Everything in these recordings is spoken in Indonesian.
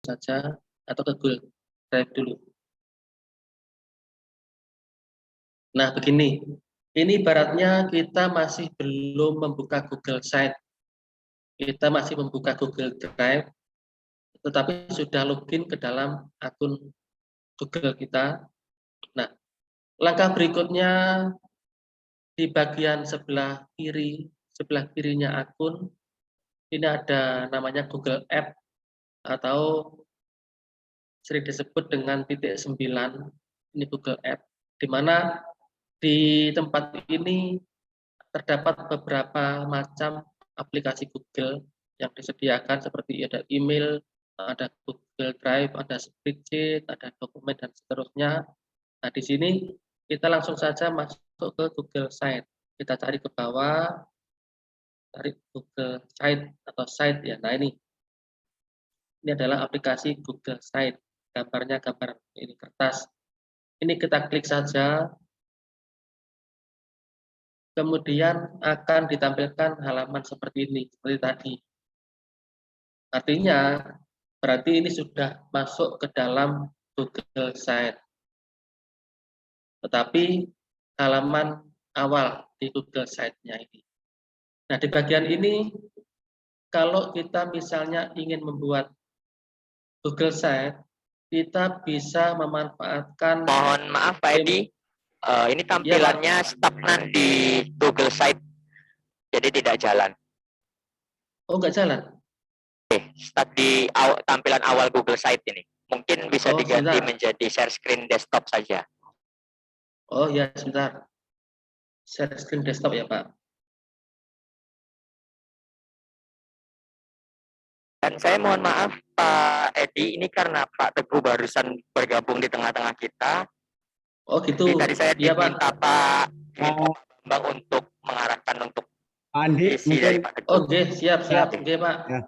saja atau ke Google Drive dulu. Nah, begini. Ini ibaratnya kita masih belum membuka Google Site. Kita masih membuka Google Drive, tetapi sudah login ke dalam akun Google kita. Nah, langkah berikutnya di bagian sebelah kirinya akun, ini ada namanya Google App atau sering disebut dengan .9, ini Google App, di mana di tempat ini terdapat beberapa macam aplikasi Google yang disediakan seperti ada email, ada Google Drive, ada spreadsheet, ada dokumen dan seterusnya. Nah, di sini kita langsung saja masuk ke Google Site. Kita cari ke bawah, cari Google Site atau Site ya. Nah, ini adalah aplikasi Google Site. Gambarnya gambar ini kertas. Ini kita klik saja. Kemudian akan ditampilkan halaman seperti ini, seperti tadi. Artinya, berarti ini sudah masuk ke dalam Google Site. Tetapi halaman awal di Google Site-nya ini. Nah, di bagian ini, kalau kita misalnya ingin membuat Google Site, kita bisa memanfaatkan... Mohon maaf Pak Edi, ini tampilannya stagnan di Google Site, jadi tidak jalan. Oh, nggak jalan? Stuck di tampilan awal Google Site ini. Mungkin bisa diganti menjadi share screen desktop saja. Oh ya, sebentar. Share screen desktop ya, Pak. Dan saya mohon maaf Pak Edi, ini karena Pak Teguh barusan bergabung di tengah-tengah kita. Oh gitu. Jadi tadi saya diminta Pak Bambang untuk mengarahkan untuk Andi isi mungkin. dari Pak Teguh. Oke, siap. Oke, Pak. Ya.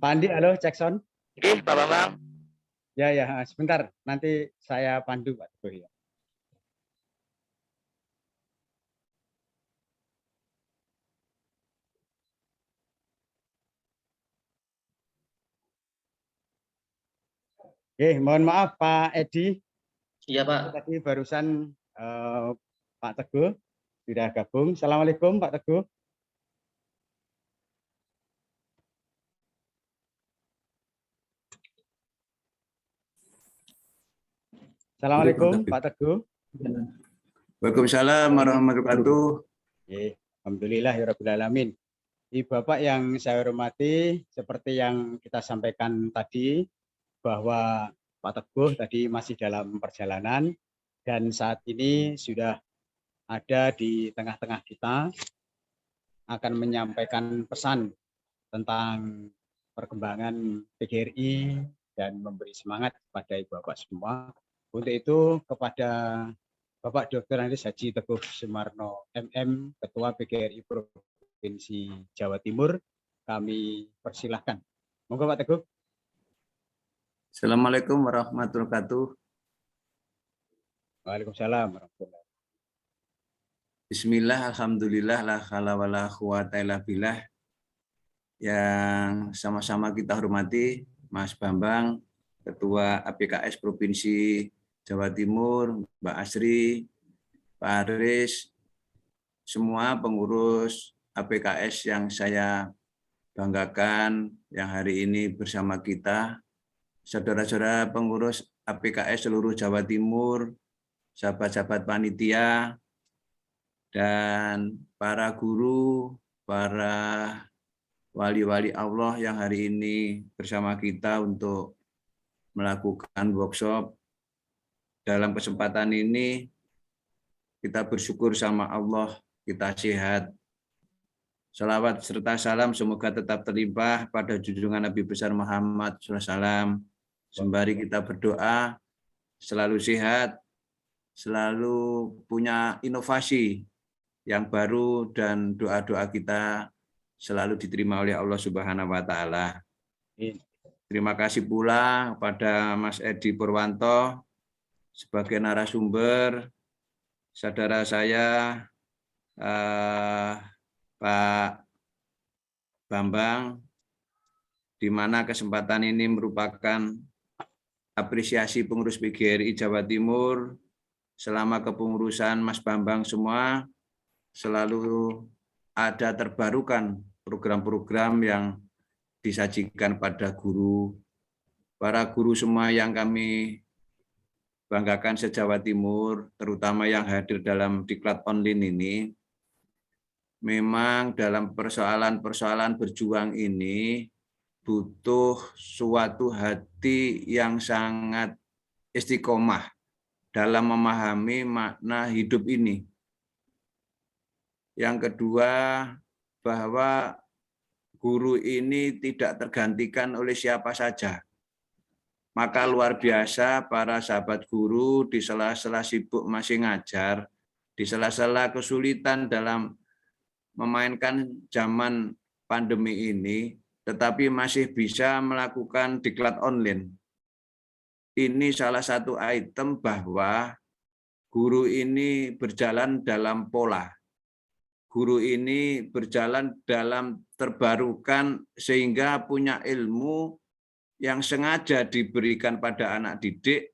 Pak Andi, halo, cek sound. Oke, Pak Bambang. Ya, sebentar. Nanti saya pandu Pak Teguh ya. Mohon maaf Pak Edi. Iya Pak. Tadi barusan Pak Teguh sudah gabung. Assalamualaikum Pak Teguh. Assalamualaikum Pak Teguh. Waalaikumsalam warahmatullahi wabarakatuh. Alhamdulillah ya rabbil alamin. Bapak yang saya hormati, seperti yang kita sampaikan tadi, bahwa Pak Teguh tadi masih dalam perjalanan dan saat ini sudah ada di tengah-tengah kita, akan menyampaikan pesan tentang perkembangan PGRI dan memberi semangat kepada Ibu Bapak semua. Untuk itu kepada Bapak Dr. Andes Haji Teguh Sumarno MM, Ketua PGRI Provinsi Jawa Timur, kami persilahkan. Monggo Pak Teguh. Assalamualaikum warahmatullahi wabarakatuh. Waalaikumsalam warahmatullahi wabarakatuh. Bismillah, alhamdulillah, la khala wa la quwata illa billah. Yang sama-sama kita hormati Mas Bambang, Ketua APKS Provinsi Jawa Timur, Mbak Asri, Pak Aris, semua pengurus APKS yang saya banggakan yang hari ini bersama kita, saudara-saudara pengurus APKS seluruh Jawa Timur, sahabat-sahabat panitia, dan para guru, para wali-wali Allah yang hari ini bersama kita untuk melakukan workshop. Dalam kesempatan ini, kita bersyukur sama Allah, kita sehat. Salawat serta salam semoga tetap terlimpah pada junjungan Nabi besar Muhammad SAW. Sembari kita berdoa, selalu sehat, selalu punya inovasi yang baru, dan doa-doa kita selalu diterima oleh Allah Subhanahu wa Ta'ala. Terima kasih pula kepada Mas Edi Purwanto sebagai narasumber, saudara saya Pak Bambang di mana kesempatan ini merupakan apresiasi pengurus PGRI Jawa Timur selama kepengurusan Mas Bambang semua selalu ada terbarukan program-program yang disajikan pada guru, para guru semua yang kami banggakan se-Jawa Timur, terutama yang hadir dalam diklat online ini. Memang dalam persoalan-persoalan berjuang ini butuh suatu hati yang sangat istiqomah dalam memahami makna hidup ini. Yang kedua, bahwa guru ini tidak tergantikan oleh siapa saja. Maka luar biasa para sahabat guru di sela-sela sibuk masih ngajar, di sela-sela kesulitan dalam memainkan zaman pandemi ini, tetapi masih bisa melakukan diklat online. Ini salah satu item bahwa guru ini berjalan dalam pola. Guru ini berjalan dalam terbarukan sehingga punya ilmu yang sengaja diberikan pada anak didik.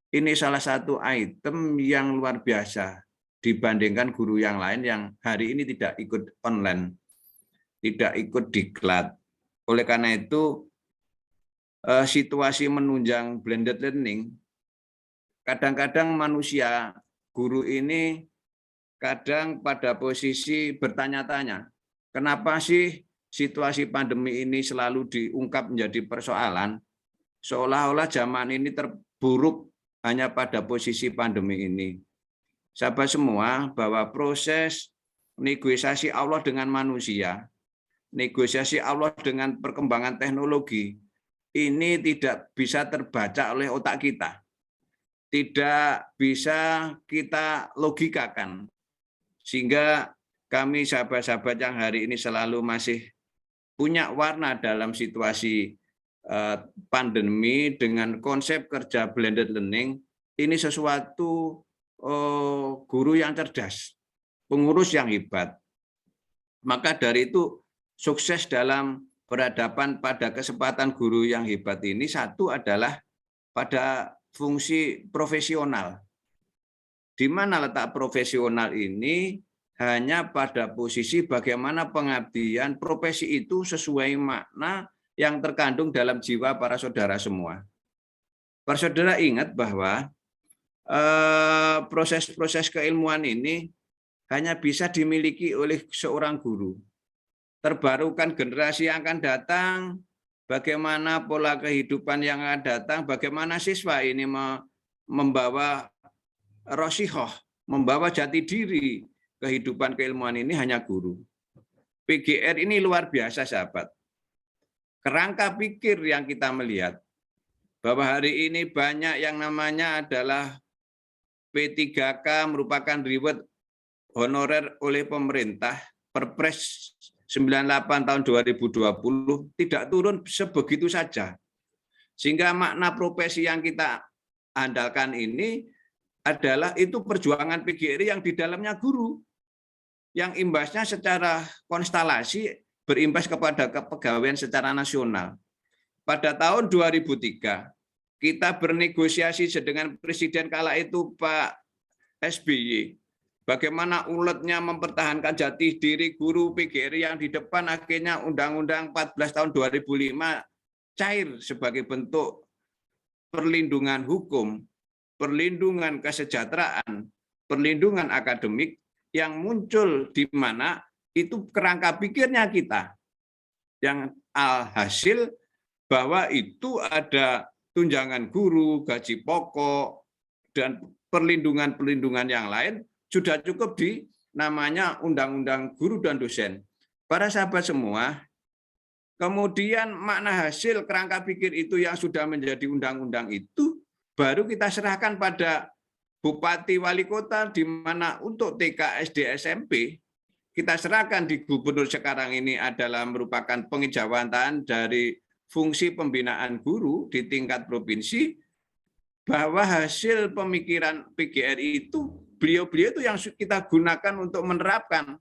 Ini salah satu item yang luar biasa dibandingkan guru yang lain yang hari ini tidak ikut online, tidak ikut diklat. Oleh karena itu, situasi menunjang blended learning, kadang-kadang manusia, guru ini kadang pada posisi bertanya-tanya, kenapa sih situasi pandemi ini selalu diungkap menjadi persoalan, seolah-olah zaman ini terburuk hanya pada posisi pandemi ini. Sahabat semua, bahwa proses negosiasi Allah dengan manusia, negosiasi Allah dengan perkembangan teknologi, ini tidak bisa terbaca oleh otak kita. Tidak bisa kita logikakan. Sehingga kami sahabat-sahabat yang hari ini selalu masih punya warna dalam situasi pandemi dengan konsep kerja blended learning, ini sesuatu guru yang cerdas, pengurus yang hebat. Maka dari itu sukses dalam berhadapan pada kesempatan guru yang hebat ini, satu adalah pada fungsi profesional. Di mana letak profesional ini hanya pada posisi bagaimana pengabdian profesi itu sesuai makna yang terkandung dalam jiwa para saudara semua. Para saudara ingat bahwa proses-proses keilmuan ini hanya bisa dimiliki oleh seorang guru. Terbarukan generasi yang akan datang, bagaimana pola kehidupan yang akan datang, bagaimana siswa ini membawa rosihoh, membawa jati diri kehidupan keilmuan ini hanya guru. PGR ini luar biasa, sahabat. Kerangka pikir yang kita melihat, bahwa hari ini banyak yang namanya adalah P3K merupakan reward honorer oleh pemerintah, Perpres 98 tahun 2020 tidak turun sebegitu saja. Sehingga makna profesi yang kita andalkan ini adalah itu perjuangan PGRI yang di dalamnya guru. Yang imbasnya secara konstelasi berimbas kepada kepegawaian secara nasional. Pada tahun 2003, kita bernegosiasi dengan Presiden kala itu Pak SBY. Bagaimana uletnya mempertahankan jati diri guru PGRI yang di depan, akhirnya Undang-Undang 14 tahun 2005 cair sebagai bentuk perlindungan hukum, perlindungan kesejahteraan, perlindungan akademik yang muncul di mana itu kerangka pikirnya kita. Yang alhasil bahwa itu ada tunjangan guru, gaji pokok, dan perlindungan-perlindungan yang lain sudah cukup di namanya Undang-Undang Guru dan Dosen. Para sahabat semua, kemudian makna hasil kerangka pikir itu yang sudah menjadi undang-undang itu baru kita serahkan pada Bupati Wali Kota, di mana untuk TK, SD, SMP kita serahkan di gubernur sekarang ini adalah merupakan pengejawatan dari fungsi pembinaan guru di tingkat provinsi, bahwa hasil pemikiran PGRI itu beliau-beliau itu yang kita gunakan untuk menerapkan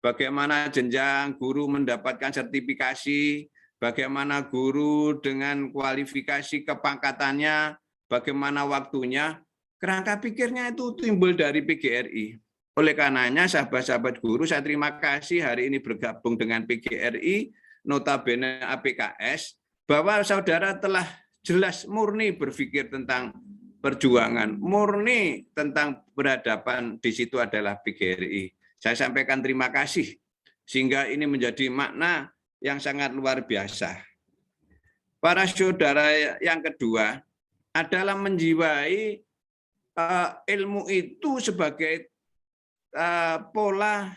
bagaimana jenjang guru mendapatkan sertifikasi, bagaimana guru dengan kualifikasi kepangkatannya, bagaimana waktunya, kerangka pikirnya itu timbul dari PGRI. Oleh karenanya, sahabat-sahabat guru, saya terima kasih hari ini bergabung dengan PGRI, notabene APKS, bahwa saudara telah jelas murni berpikir tentang perjuangan, murni tentang peradaban, di situ adalah PGRI. Saya sampaikan terima kasih, sehingga ini menjadi makna yang sangat luar biasa. Para saudara, yang kedua adalah menjiwai ilmu itu sebagai pola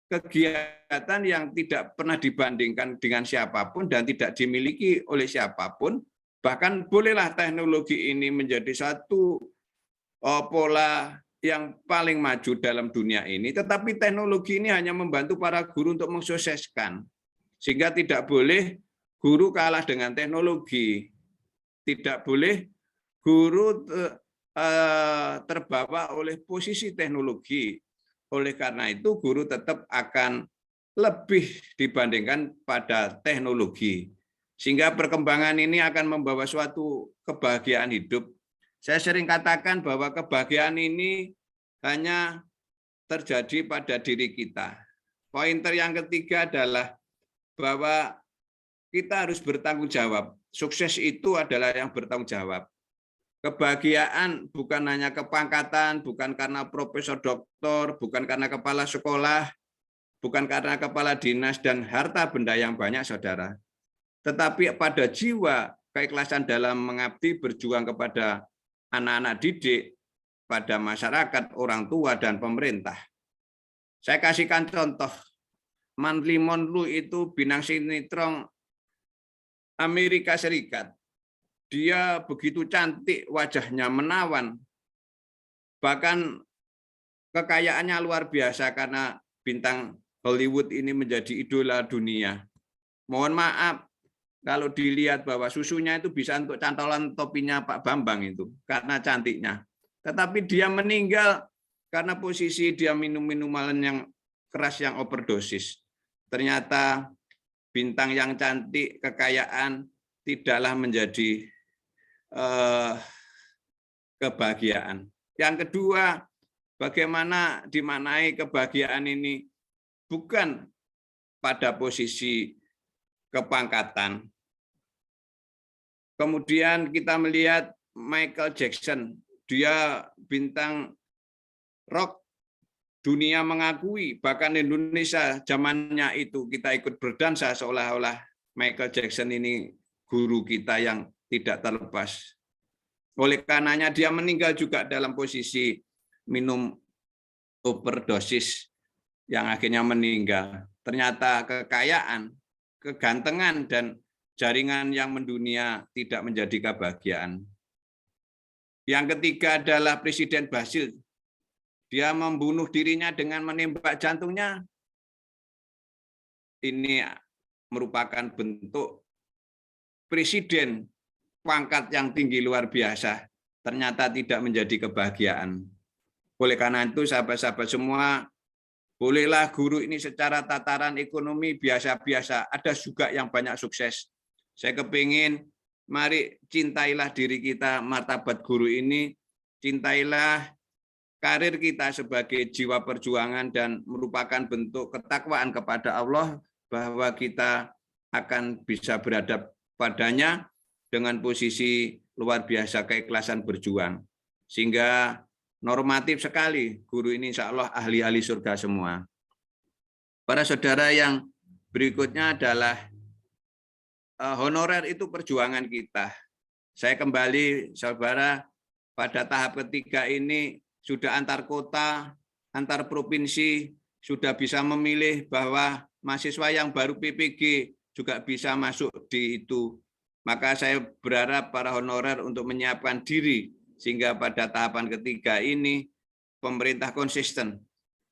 kegiatan yang tidak pernah dibandingkan dengan siapapun dan tidak dimiliki oleh siapapun. Bahkan bolehlah teknologi ini menjadi satu pola yang paling maju dalam dunia ini, tetapi teknologi ini hanya membantu para guru untuk mensukseskan. Sehingga tidak boleh guru kalah dengan teknologi. Tidak boleh guru terbawa oleh posisi teknologi. Oleh karena itu, guru tetap akan lebih dibandingkan pada teknologi. Sehingga perkembangan ini akan membawa suatu kebahagiaan hidup. Saya sering katakan bahwa kebahagiaan ini hanya terjadi pada diri kita. Pointer yang ketiga adalah bahwa kita harus bertanggung jawab. Sukses itu adalah yang bertanggung jawab. Kebahagiaan bukan hanya kepangkatan, bukan karena profesor doktor, bukan karena kepala sekolah, bukan karena kepala dinas dan harta benda yang banyak, saudara. Tetapi pada jiwa keikhlasan dalam mengabdi, berjuang kepada anak-anak didik, pada masyarakat, orang tua, dan pemerintah. Saya kasihkan contoh. Manly Monroe itu bintang sinetron Amerika Serikat. Dia begitu cantik, wajahnya menawan. Bahkan kekayaannya luar biasa karena bintang Hollywood ini menjadi idola dunia. Mohon maaf kalau dilihat bahwa susunya itu bisa untuk cantolan topinya Pak Bambang itu karena cantiknya. Tetapi dia meninggal karena posisi dia minum minuman yang keras yang overdosis. Ternyata bintang yang cantik, kekayaan tidaklah menjadi kebahagiaan. Yang kedua, bagaimana dimaknai kebahagiaan ini bukan pada posisi kepangkatan. Kemudian kita melihat Michael Jackson, dia bintang rock, dunia mengakui, bahkan Indonesia zamannya itu kita ikut berdansa seolah-olah Michael Jackson ini guru kita yang tidak terlepas. Oleh karenanya dia meninggal juga dalam posisi minum overdosis yang akhirnya meninggal. Ternyata kekayaan, kegantengan, dan jaringan yang mendunia tidak menjadi kebahagiaan. Yang ketiga adalah Presiden Basil. Dia membunuh dirinya dengan menembak jantungnya. Ini merupakan bentuk presiden pangkat yang tinggi luar biasa, ternyata tidak menjadi kebahagiaan. Oleh karena itu, sahabat-sahabat semua, bolehlah guru ini secara tataran ekonomi biasa-biasa, ada juga yang banyak sukses. Saya kepingin, mari cintailah diri kita, martabat guru ini, cintailah karir kita sebagai jiwa perjuangan dan merupakan bentuk ketakwaan kepada Allah bahwa kita akan bisa beradab padanya dengan posisi luar biasa keikhlasan berjuang. Sehingga normatif sekali guru ini insya Allah ahli-ahli surga semua. Para saudara, yang berikutnya adalah honorer itu perjuangan kita. Saya kembali, saudara, pada tahap ketiga ini sudah antar kota, antar provinsi, sudah bisa memilih bahwa mahasiswa yang baru PPG juga bisa masuk di itu. Maka saya berharap para honorer untuk menyiapkan diri sehingga pada tahapan ketiga ini pemerintah konsisten.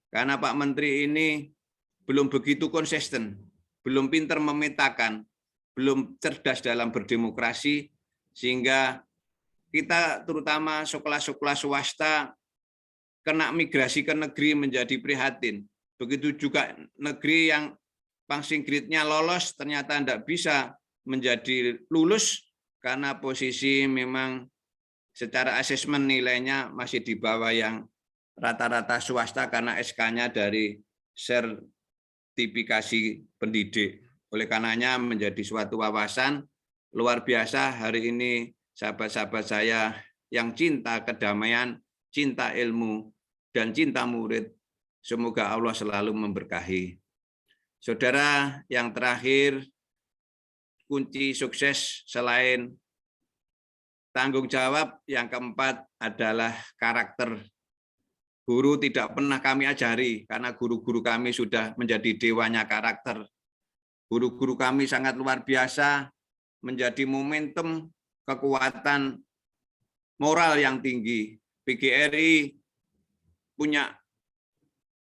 Karena Pak Menteri ini belum begitu konsisten, belum pintar memetakan, belum cerdas dalam berdemokrasi, sehingga kita terutama sekolah-sekolah swasta kena migrasi ke negeri menjadi prihatin. Begitu juga negeri yang passing grade-nya lolos, ternyata tidak bisa menjadi lulus karena posisi memang secara asesmen nilainya masih di bawah yang rata-rata swasta karena SK-nya dari sertifikasi pendidik. Oleh karenanya menjadi suatu wawasan luar biasa hari ini sahabat-sahabat saya yang cinta kedamaian, cinta ilmu, dan cinta murid. Semoga Allah selalu memberkahi. Saudara, yang terakhir, kunci sukses selain tanggung jawab, yang keempat adalah karakter. Guru tidak pernah kami ajari, karena guru-guru kami sudah menjadi dewanya karakter. Guru-guru kami sangat luar biasa, menjadi momentum kekuatan moral yang tinggi. PGRI punya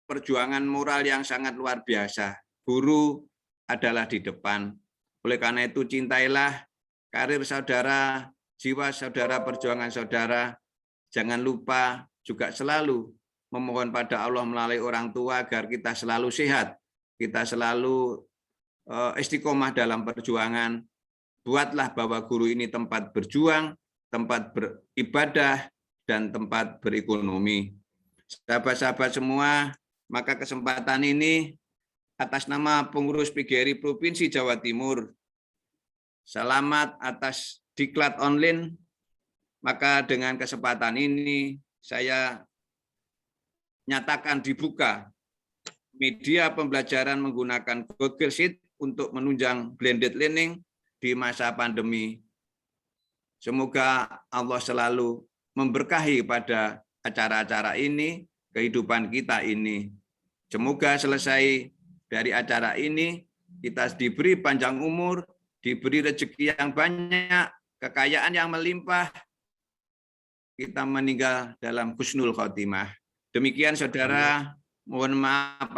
perjuangan moral yang sangat luar biasa. Guru adalah di depan. Oleh karena itu, cintailah karir saudara, jiwa saudara, perjuangan saudara. Jangan lupa juga selalu memohon pada Allah melalui orang tua agar kita selalu sehat, kita selalu istiqomah dalam perjuangan. Buatlah bahwa guru ini tempat berjuang, tempat beribadah, dan tempat berekonomi. Sahabat-sahabat semua, maka kesempatan ini atas nama pengurus PGRI Provinsi Jawa Timur, selamat atas diklat online. Maka dengan kesempatan ini saya nyatakan dibuka media pembelajaran menggunakan Google Sheet untuk menunjang blended learning di masa pandemi. Semoga Allah selalu memberkahi pada acara-acara ini, kehidupan kita ini. Semoga selesai dari acara ini, kita diberi panjang umur, diberi rezeki yang banyak, kekayaan yang melimpah, kita meninggal dalam husnul khotimah. Demikian saudara, mohon maaf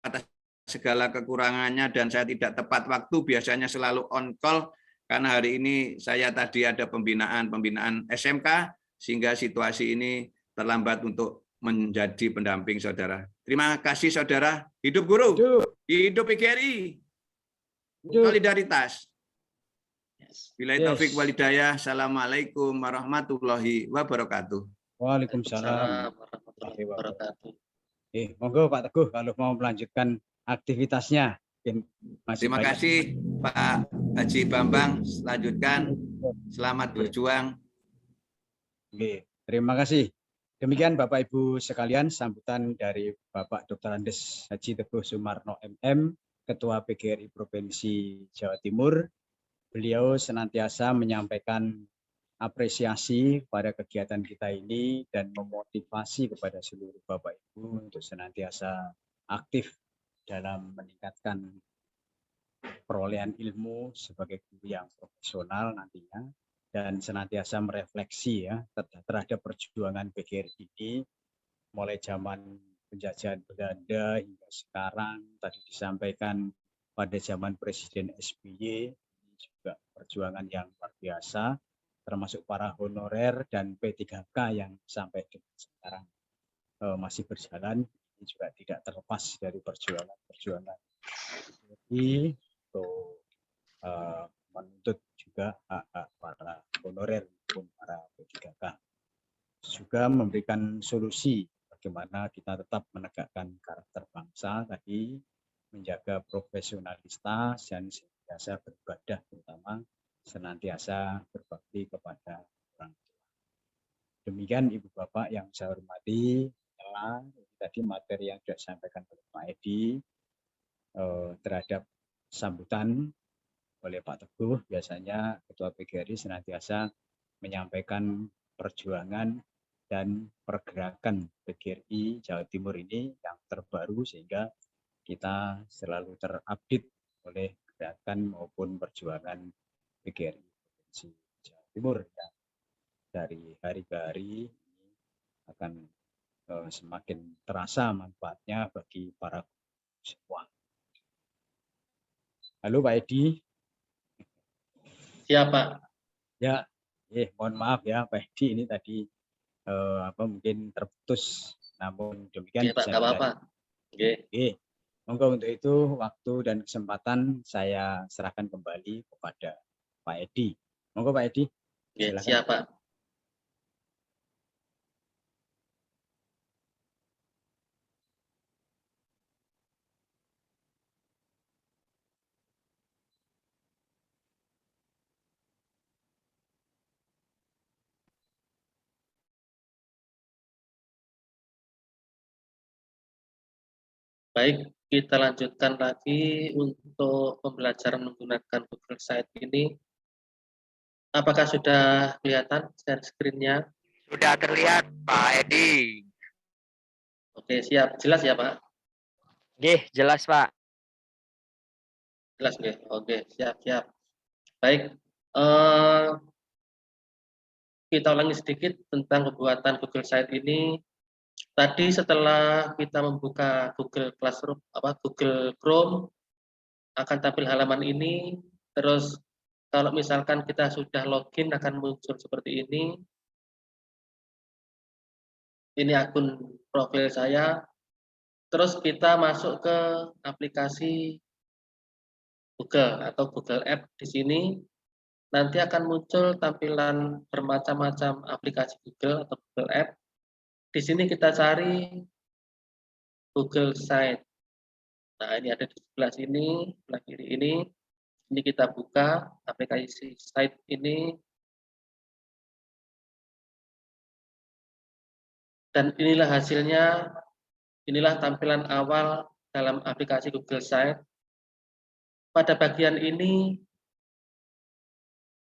atas segala kekurangannya dan saya tidak tepat waktu, biasanya selalu on call, karena hari ini saya tadi ada pembinaan SMK, sehingga situasi ini terlambat untuk menjadi pendamping saudara. Terima kasih saudara. Hidup guru, hidup PGRI, solidaritas. Billahi taufik walhidayah. Assalamualaikum warahmatullahi wabarakatuh. Waalaikumsalam warahmatullahi wabarakatuh. Monggo Pak Teguh kalau mau melanjutkan aktivitasnya. Terima kasih Pak Haji Bambang. Lanjutkan. Selamat berjuang. Terima kasih. Demikian Bapak Ibu sekalian sambutan dari Bapak Dr. Andes Haji Teguh Sumarno MM, Ketua PGRI Provinsi Jawa Timur. Beliau senantiasa menyampaikan apresiasi pada kegiatan kita ini dan memotivasi kepada seluruh Bapak Ibu untuk senantiasa aktif dalam meningkatkan perolehan ilmu sebagai guru yang profesional nantinya dan senantiasa merefleksi ya terhadap perjuangan PGRI ini mulai zaman penjajahan Belanda hingga sekarang, tadi disampaikan pada zaman Presiden SBY, juga perjuangan yang luar biasa, termasuk para honorer dan P3K yang sampai sekarang masih berjalan, ini juga tidak terlepas dari perjuangan ini untuk menuntut juga hak-hak para honorer maupun para P3K. Juga memberikan solusi bagaimana kita tetap menegakkan karakter bangsa tadi, menjaga profesionalitas dan senantiasa beribadah, terutama senantiasa berbakti kepada orang tua. Demikian Ibu Bapak yang saya hormati, tadi materi yang sudah disampaikan oleh Pak Edi terhadap sambutan oleh Pak Teguh. Biasanya Ketua PGRI senantiasa menyampaikan perjuangan dan pergerakan PGRI Jawa Timur ini yang terbaru sehingga kita selalu terupdate oleh gerakan maupun perjuangan PGRI Provinsi Jawa Timur yang dari hari ke hari akan semakin terasa manfaatnya bagi para semua. Halo Pak Edi. Siapa? Ya, mohon maaf ya Pak Edi ini tadi mungkin terputus, namun demikian Pak, nggak apa-apa. Monggo untuk itu waktu dan kesempatan saya serahkan kembali kepada Pak Edi. Monggo Pak Edi, Oke, silakan. siap Pak. Baik, kita lanjutkan lagi untuk pembelajaran menggunakan Google Site ini. Apakah sudah kelihatan share screen-nya? Sudah terlihat Pak Edi. Oke, siap. Jelas ya Pak? Nggih, jelas Pak. Jelas nggih? Oke, siap. Baik, kita ulangi sedikit tentang pembuatan Google Site ini. Tadi setelah kita membuka Google Classroom, Google Chrome, akan tampil halaman ini. Terus kalau misalkan kita sudah login akan muncul seperti ini. Ini akun profil saya. Terus kita masuk ke aplikasi Google atau Google App di sini. Nanti akan muncul tampilan bermacam-macam aplikasi Google atau Google App. Di sini kita cari Google Site. Nah, ini ada di sebelah sini, sebelah kiri ini. Ini kita buka aplikasi Site ini. Dan inilah hasilnya, inilah tampilan awal dalam aplikasi Google Site. Pada bagian ini,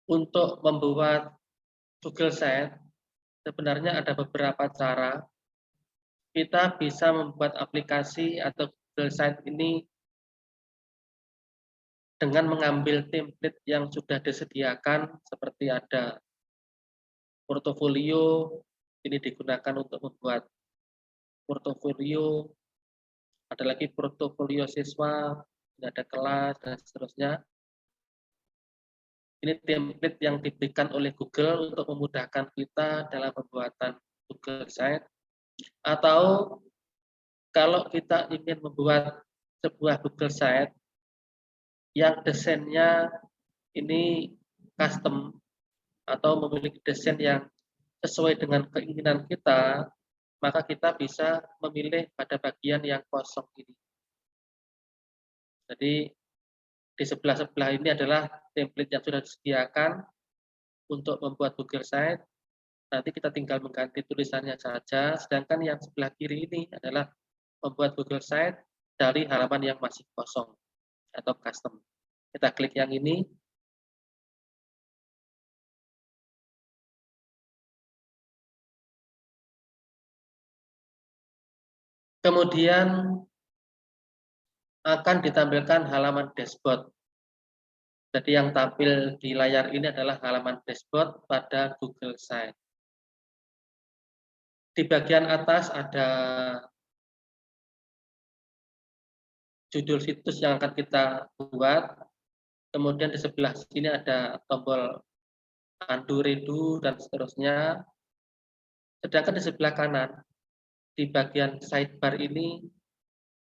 untuk membuat Google Site, sebenarnya ada beberapa cara. Kita bisa membuat aplikasi atau Google Site ini dengan mengambil template yang sudah disediakan, seperti ada portofolio, ini digunakan untuk membuat portofolio, ada lagi portofolio siswa, ini ada kelas, dan seterusnya. Ini template yang diberikan oleh Google untuk memudahkan kita dalam pembuatan Google Site. Atau kalau kita ingin membuat sebuah Google Site yang desainnya ini custom atau memiliki desain yang sesuai dengan keinginan kita, maka kita bisa memilih pada bagian yang kosong ini. Jadi di sebelah-sebelah ini adalah template yang sudah disediakan untuk membuat Google Site. Nanti kita tinggal mengganti tulisannya saja, sedangkan yang sebelah kiri ini adalah membuat Google Site dari halaman yang masih kosong atau custom. Kita klik yang ini. Kemudian akan ditampilkan halaman dashboard. Jadi yang tampil di layar ini adalah halaman dashboard pada Google Site. Di bagian atas ada judul situs yang akan kita buat. Kemudian di sebelah sini ada tombol undo, redo, dan seterusnya. Sedangkan di sebelah kanan, di bagian sidebar ini,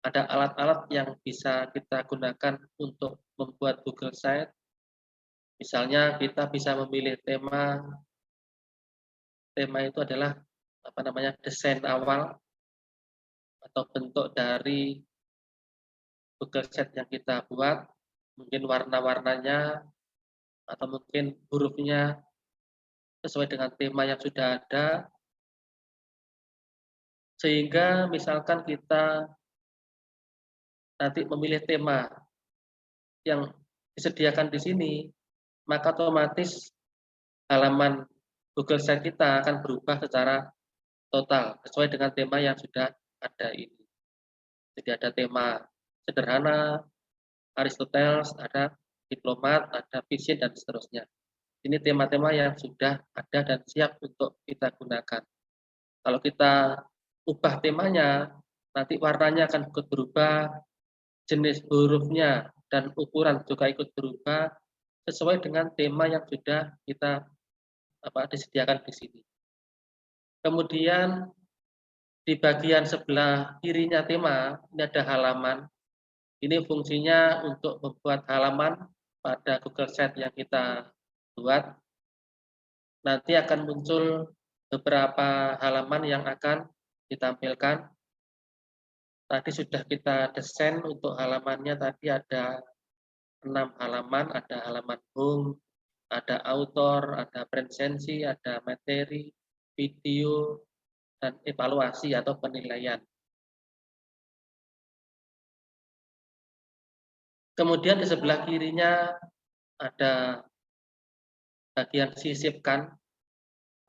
ada alat-alat yang bisa kita gunakan untuk membuat Google Site. Misalnya kita bisa memilih tema. Tema itu adalah desain awal atau bentuk dari Google Site yang kita buat. Mungkin warna-warnanya atau mungkin hurufnya sesuai dengan tema yang sudah ada. Sehingga misalkan kita nanti memilih tema yang disediakan di sini, maka otomatis halaman Google Site kita akan berubah secara total sesuai dengan tema yang sudah ada ini. Jadi ada tema sederhana, Aristoteles, ada diplomat, ada vision, dan seterusnya. Ini tema-tema yang sudah ada dan siap untuk kita gunakan. Kalau kita ubah temanya, nanti warnanya akan ikut berubah, jenis hurufnya dan ukuran juga ikut berubah sesuai dengan tema yang sudah kita disediakan di sini. Kemudian di bagian sebelah kirinya tema, ini ada halaman. Ini fungsinya untuk membuat halaman pada Google Sheet yang kita buat. Nanti akan muncul beberapa halaman yang akan ditampilkan. Tadi sudah kita desain untuk halamannya, tadi ada 6 halaman, ada halaman home, ada author, ada presensi, ada materi, video, dan evaluasi atau penilaian. Kemudian di sebelah kirinya ada bagian sisipkan.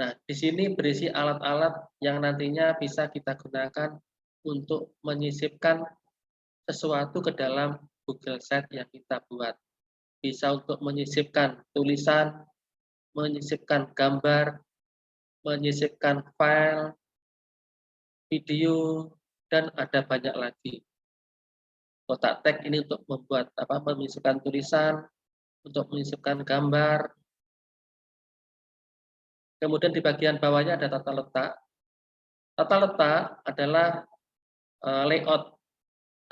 Nah, di sini berisi alat-alat yang nantinya bisa kita gunakan untuk menyisipkan sesuatu ke dalam Google Sheet yang kita buat. Bisa untuk menyisipkan tulisan, menyisipkan gambar, menyisipkan file, video, dan ada banyak lagi. Kotak teks ini untuk membuat menyisipkan tulisan, untuk menyisipkan gambar. Kemudian di bagian bawahnya ada tata letak. Tata letak adalah layout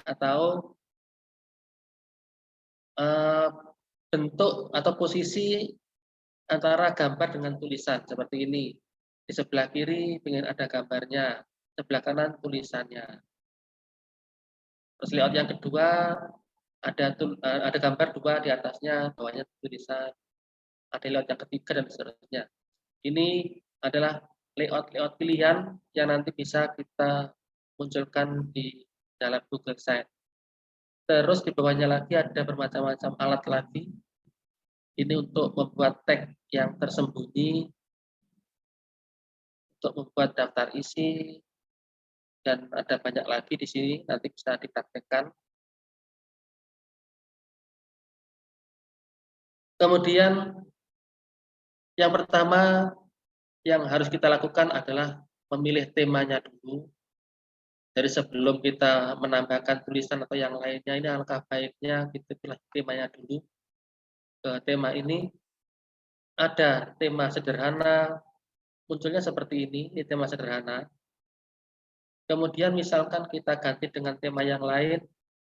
atau bentuk atau posisi antara gambar dengan tulisan seperti ini. Di sebelah kiri ingin ada gambarnya, sebelah kanan tulisannya. Terus layout yang kedua ada gambar 2 di atasnya, bawahnya tulisan. Ada layout yang ketiga dan seterusnya. Ini adalah layout pilihan yang nanti bisa kita munculkan di dalam Google Sheet. Terus di bawahnya lagi ada bermacam-macam alat lagi. Ini untuk membuat teks yang tersembunyi, untuk membuat daftar isi, dan ada banyak lagi di sini, nanti bisa dipraktekkan. Kemudian yang pertama yang harus kita lakukan adalah memilih temanya dulu. Dari sebelum kita menambahkan tulisan atau yang lainnya, ini alangkah baiknya kita pilih temanya dulu. Tema ini ada tema sederhana, munculnya seperti ini tema sederhana. Kemudian misalkan kita ganti dengan tema yang lain,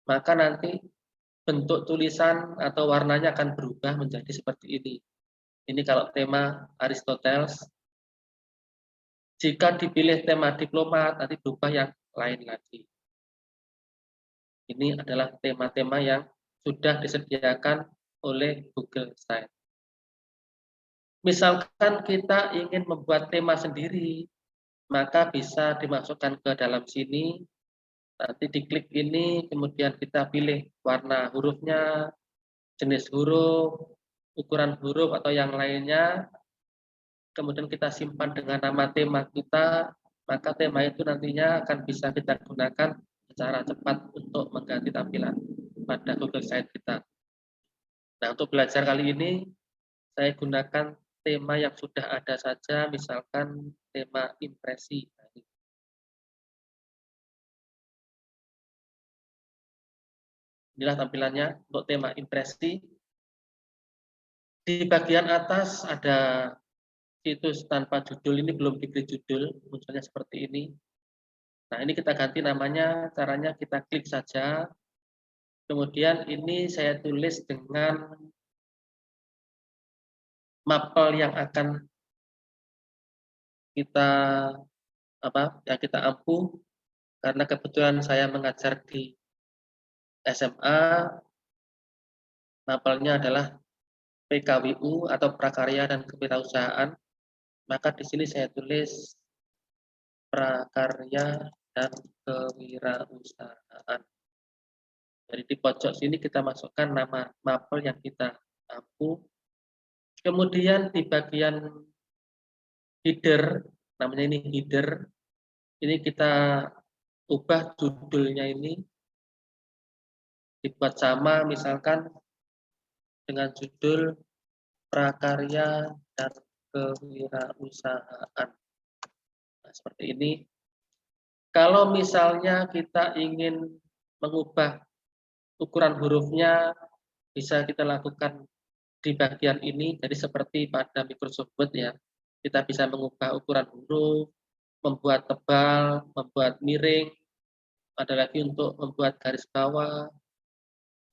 maka nanti bentuk tulisan atau warnanya akan berubah menjadi seperti ini. Ini kalau tema Aristoteles. Jika dipilih tema diplomat, nanti berubah yang lain lagi. Ini adalah tema-tema yang sudah disediakan oleh Google Sheet. Misalkan kita ingin membuat tema sendiri, maka bisa dimasukkan ke dalam sini. Nanti diklik ini, kemudian kita pilih warna hurufnya, jenis huruf, ukuran huruf atau yang lainnya. Kemudian kita simpan dengan nama tema kita, maka tema itu nantinya akan bisa kita gunakan secara cepat untuk mengganti tampilan pada Google Sheet kita. Nah, untuk belajar kali ini, saya gunakan tema yang sudah ada saja, misalkan tema impresi. Inilah tampilannya untuk tema impresi. Di bagian atas ada situs tanpa judul, ini belum diberi judul, munculnya seperti ini. Nah, ini kita ganti namanya, caranya kita klik saja. Kemudian ini saya tulis dengan mapel yang akan kita ampu, karena kebetulan saya mengajar di SMA, mapelnya adalah PKWU atau Prakarya dan Kewirausahaan. Maka di sini saya tulis Prakarya dan Kewirausahaan. Jadi di pojok sini kita masukkan nama mapel yang kita ampu. Kemudian di bagian header, namanya ini header, ini kita ubah judulnya ini, dibuat sama misalkan dengan judul Prakarya dan Kewirausahaan. Nah, seperti ini. Kalau misalnya kita ingin mengubah ukuran hurufnya, bisa kita lakukan di bagian ini. Jadi seperti pada Microsoft Word ya, kita bisa mengubah ukuran huruf, membuat tebal, membuat miring, ada lagi untuk membuat garis bawah,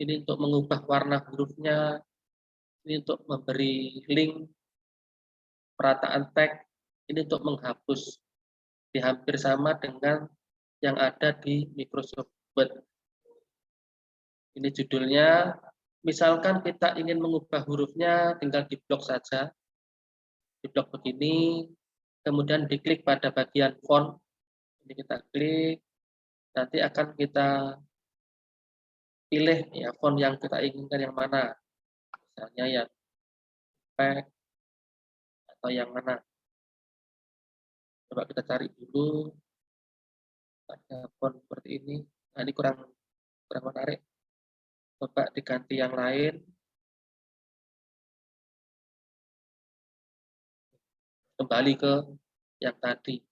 ini untuk mengubah warna hurufnya, ini untuk memberi link, perataan teks, ini untuk menghapus. Hampir sama dengan yang ada di Microsoft Word. Ini judulnya, misalkan kita ingin mengubah hurufnya, tinggal diblok saja. Diblok begini, kemudian diklik pada bagian font. Ini kita klik, nanti akan kita pilih ya font yang kita inginkan yang mana. Misalnya yang pack atau yang mana. Coba kita cari dulu. Ada font seperti ini. Nah, ini kurang menarik. Coba diganti yang lain. Kembali ke yang tadi.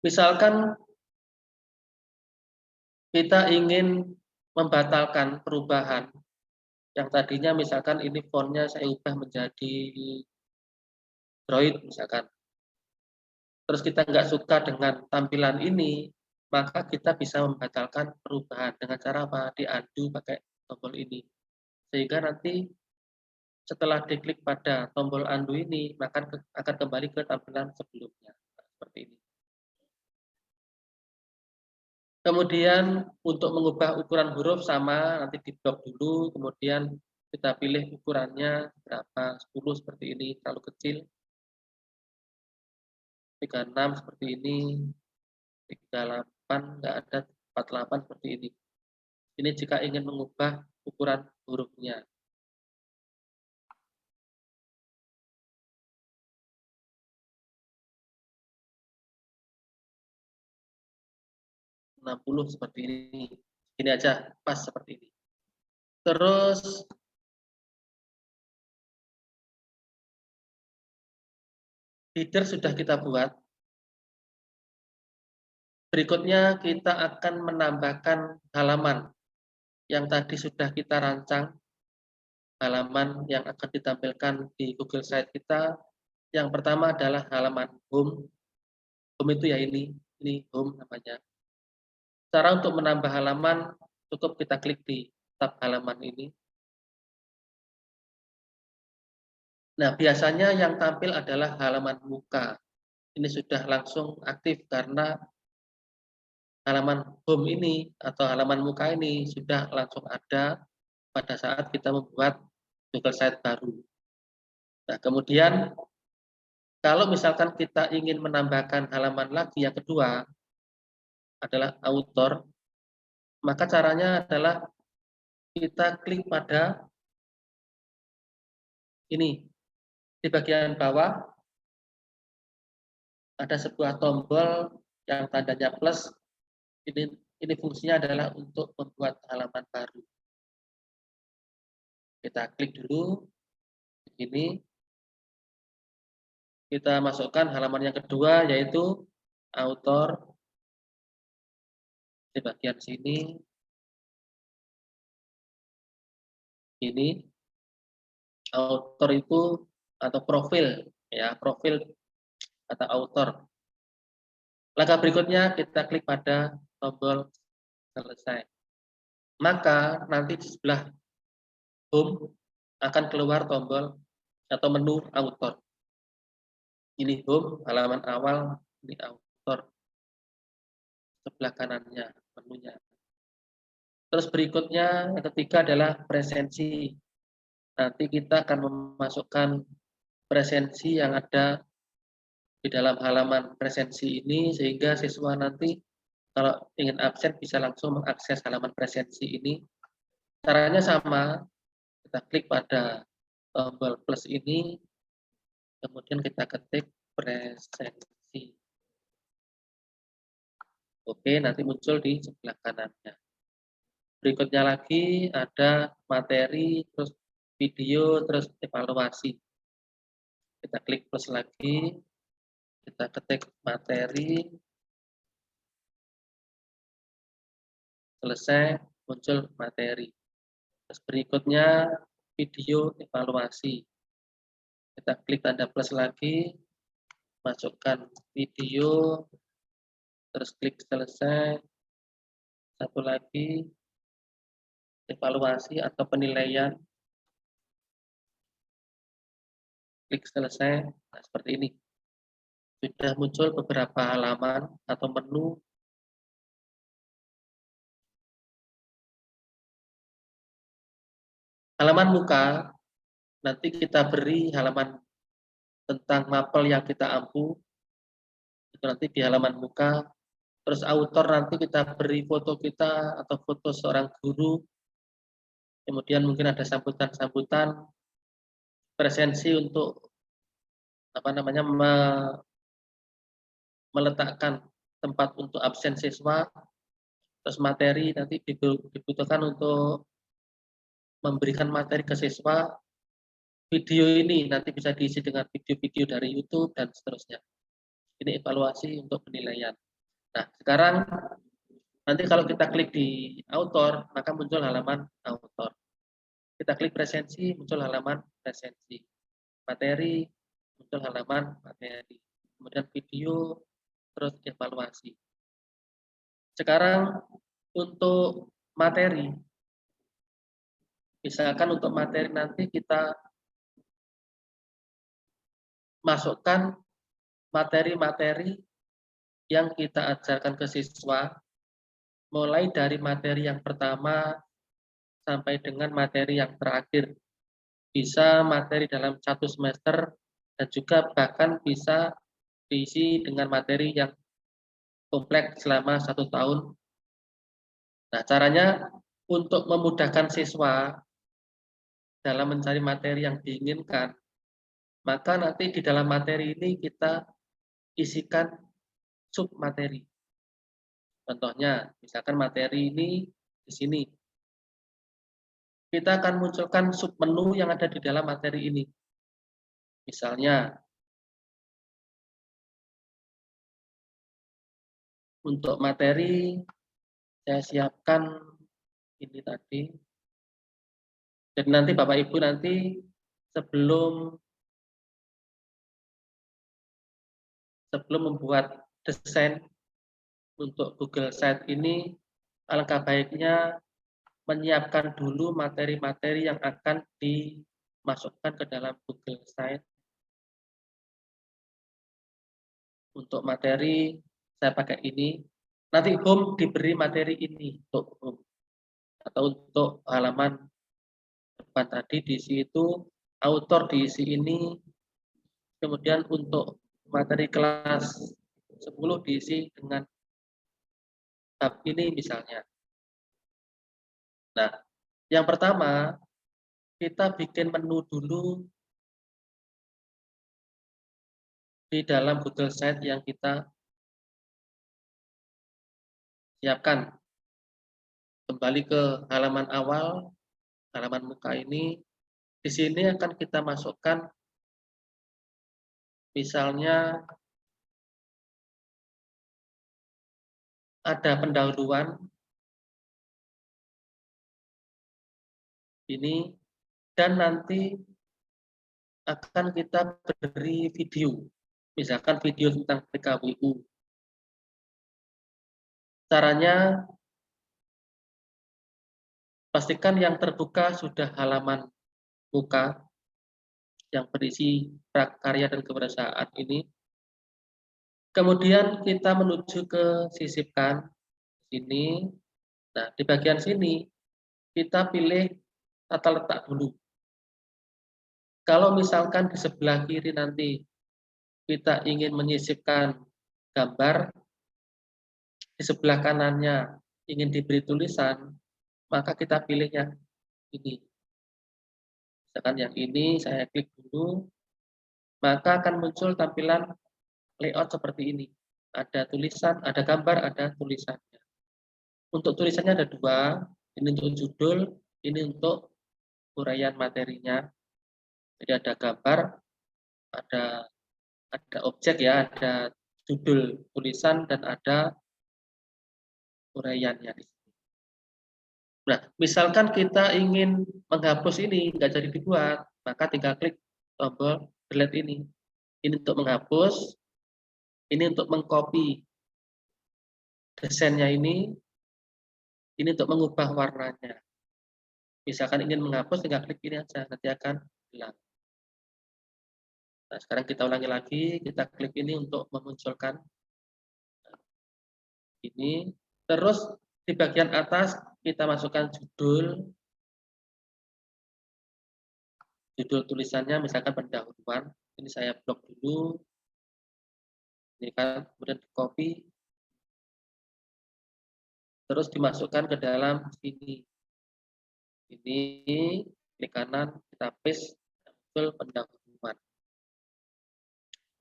Misalkan kita ingin membatalkan perubahan yang tadinya misalkan ini fontnya saya ubah menjadi Droid misalkan. Terus kita nggak suka dengan tampilan ini, maka kita bisa membatalkan perubahan dengan cara apa? Di undo pakai tombol ini. Sehingga nanti setelah diklik pada tombol undo ini, maka akan kembali ke tampilan sebelumnya. Nah, seperti ini. Kemudian untuk mengubah ukuran huruf sama, nanti diblok dulu, kemudian kita pilih ukurannya berapa, 10 seperti ini, terlalu kecil. 36 seperti ini, 38 enggak ada, 48 seperti ini. Ini jika ingin mengubah ukuran hurufnya. Seperti ini aja pas seperti ini. Terus header sudah kita buat. Berikutnya kita akan menambahkan halaman yang tadi sudah kita rancang. Halaman yang akan ditampilkan di Google Site kita. Yang pertama adalah halaman home. Home itu ya ini home namanya. Cara untuk menambah halaman cukup kita klik di tab halaman ini. Nah, biasanya yang tampil adalah halaman muka. Ini sudah langsung aktif karena halaman home ini atau halaman muka ini sudah langsung ada pada saat kita membuat Google Site baru. Nah, kemudian kalau misalkan kita ingin menambahkan halaman lagi yang kedua adalah author, maka caranya adalah kita klik pada ini. Di bagian bawah ada sebuah tombol yang tandanya plus. Ini fungsinya adalah untuk membuat halaman baru. Kita klik dulu. Ini kita masukkan halaman yang kedua yaitu author. Di bagian sini ini author itu atau profil ya, profil atau author. Langkah berikutnya kita klik pada tombol selesai. Maka nanti di sebelah home akan keluar tombol atau menu author. Ini home, halaman awal, ini author. Sebelah kanannya menunya. Terus berikutnya yang ketiga adalah presensi. Nanti kita akan memasukkan presensi yang ada di dalam halaman presensi ini sehingga siswa nanti kalau ingin absen bisa langsung mengakses halaman presensi ini. Caranya sama, kita klik pada tombol plus ini, kemudian kita ketik presensi. Oke, nanti muncul di sebelah kanannya. Berikutnya lagi ada materi, terus video, terus evaluasi. Kita klik plus lagi, kita ketik materi, selesai, muncul materi. Terus berikutnya video evaluasi. Kita klik tanda plus lagi, masukkan video, terus klik selesai, satu lagi, evaluasi atau penilaian. Klik selesai. Nah, seperti ini. Sudah muncul beberapa halaman atau menu. Halaman muka, nanti kita beri halaman tentang mapel yang kita ampu. Itu nanti di halaman muka. Terus autor nanti kita beri foto kita atau foto seorang guru. Kemudian mungkin ada sambutan-sambutan, presensi untuk meletakkan tempat untuk absen siswa. Terus materi nanti dibutuhkan untuk memberikan materi ke siswa. Video ini nanti bisa diisi dengan video-video dari YouTube dan seterusnya. Ini evaluasi untuk penilaian. Nah, sekarang nanti kalau kita klik di author, maka muncul halaman author. Kita klik presensi, muncul halaman presensi. Materi, muncul halaman materi. Kemudian video, terus evaluasi. Sekarang untuk materi, misalkan untuk materi nanti kita masukkan materi-materi yang kita ajarkan ke siswa, mulai dari materi yang pertama sampai dengan materi yang terakhir. Bisa materi dalam 1 semester dan juga bahkan bisa diisi dengan materi yang kompleks selama 1 tahun. Nah, caranya untuk memudahkan siswa dalam mencari materi yang diinginkan, maka nanti di dalam materi ini kita isikan sub materi. Contohnya, misalkan materi ini di sini. Kita akan munculkan sub menu yang ada di dalam materi ini. Misalnya, untuk materi saya siapkan ini tadi. Jadi nanti Bapak Ibu nanti sebelum membuat desain untuk Google Site ini, alangkah baiknya menyiapkan dulu materi-materi yang akan dimasukkan ke dalam Google Site. Untuk materi saya pakai ini. Nanti home diberi materi ini untuk home. Atau untuk halaman depan tadi diisi itu, author diisi ini. Kemudian untuk materi kelas 10 diisi dengan tab ini misalnya. Nah, yang pertama kita bikin menu dulu di dalam Google Site yang kita siapkan. Kembali ke halaman awal, halaman muka ini. Di sini akan kita masukkan misalnya ada pendahuluan ini, dan nanti akan kita beri video, misalkan video tentang PKWU. Caranya, pastikan yang terbuka sudah halaman muka yang berisi prakarya dan kebersamaan ini. Kemudian kita menuju ke sisipkan sini. Nah, di bagian sini kita pilih tata letak dulu. Kalau misalkan di sebelah kiri nanti kita ingin menyisipkan gambar, di sebelah kanannya ingin diberi tulisan, maka kita pilihnya ini. Misalkan yang ini saya klik dulu, maka akan muncul tampilan layout seperti ini. Ada tulisan, ada gambar, ada tulisannya. Untuk tulisannya ada 2, ini untuk judul, ini untuk uraian materinya. Jadi ada gambar, ada objek ya, ada judul tulisan dan ada uraiannya. Nah, misalkan kita ingin menghapus ini, nggak jadi dibuat, maka tinggal klik tombol delete ini. Ini untuk menghapus, ini untuk mengcopy desainnya ini untuk mengubah warnanya. Misalkan ingin menghapus, tinggal klik ini aja, nanti akan hilang. Nah, sekarang kita ulangi lagi, kita klik ini untuk memunculkan ini. Terus di bagian atas kita masukkan judul tulisannya, misalkan pendahuluan. Ini saya blok dulu. Ini kan kemudian di copy, terus dimasukkan ke dalam sini. Ini klik kanan, kita paste, muncul pendahuluan.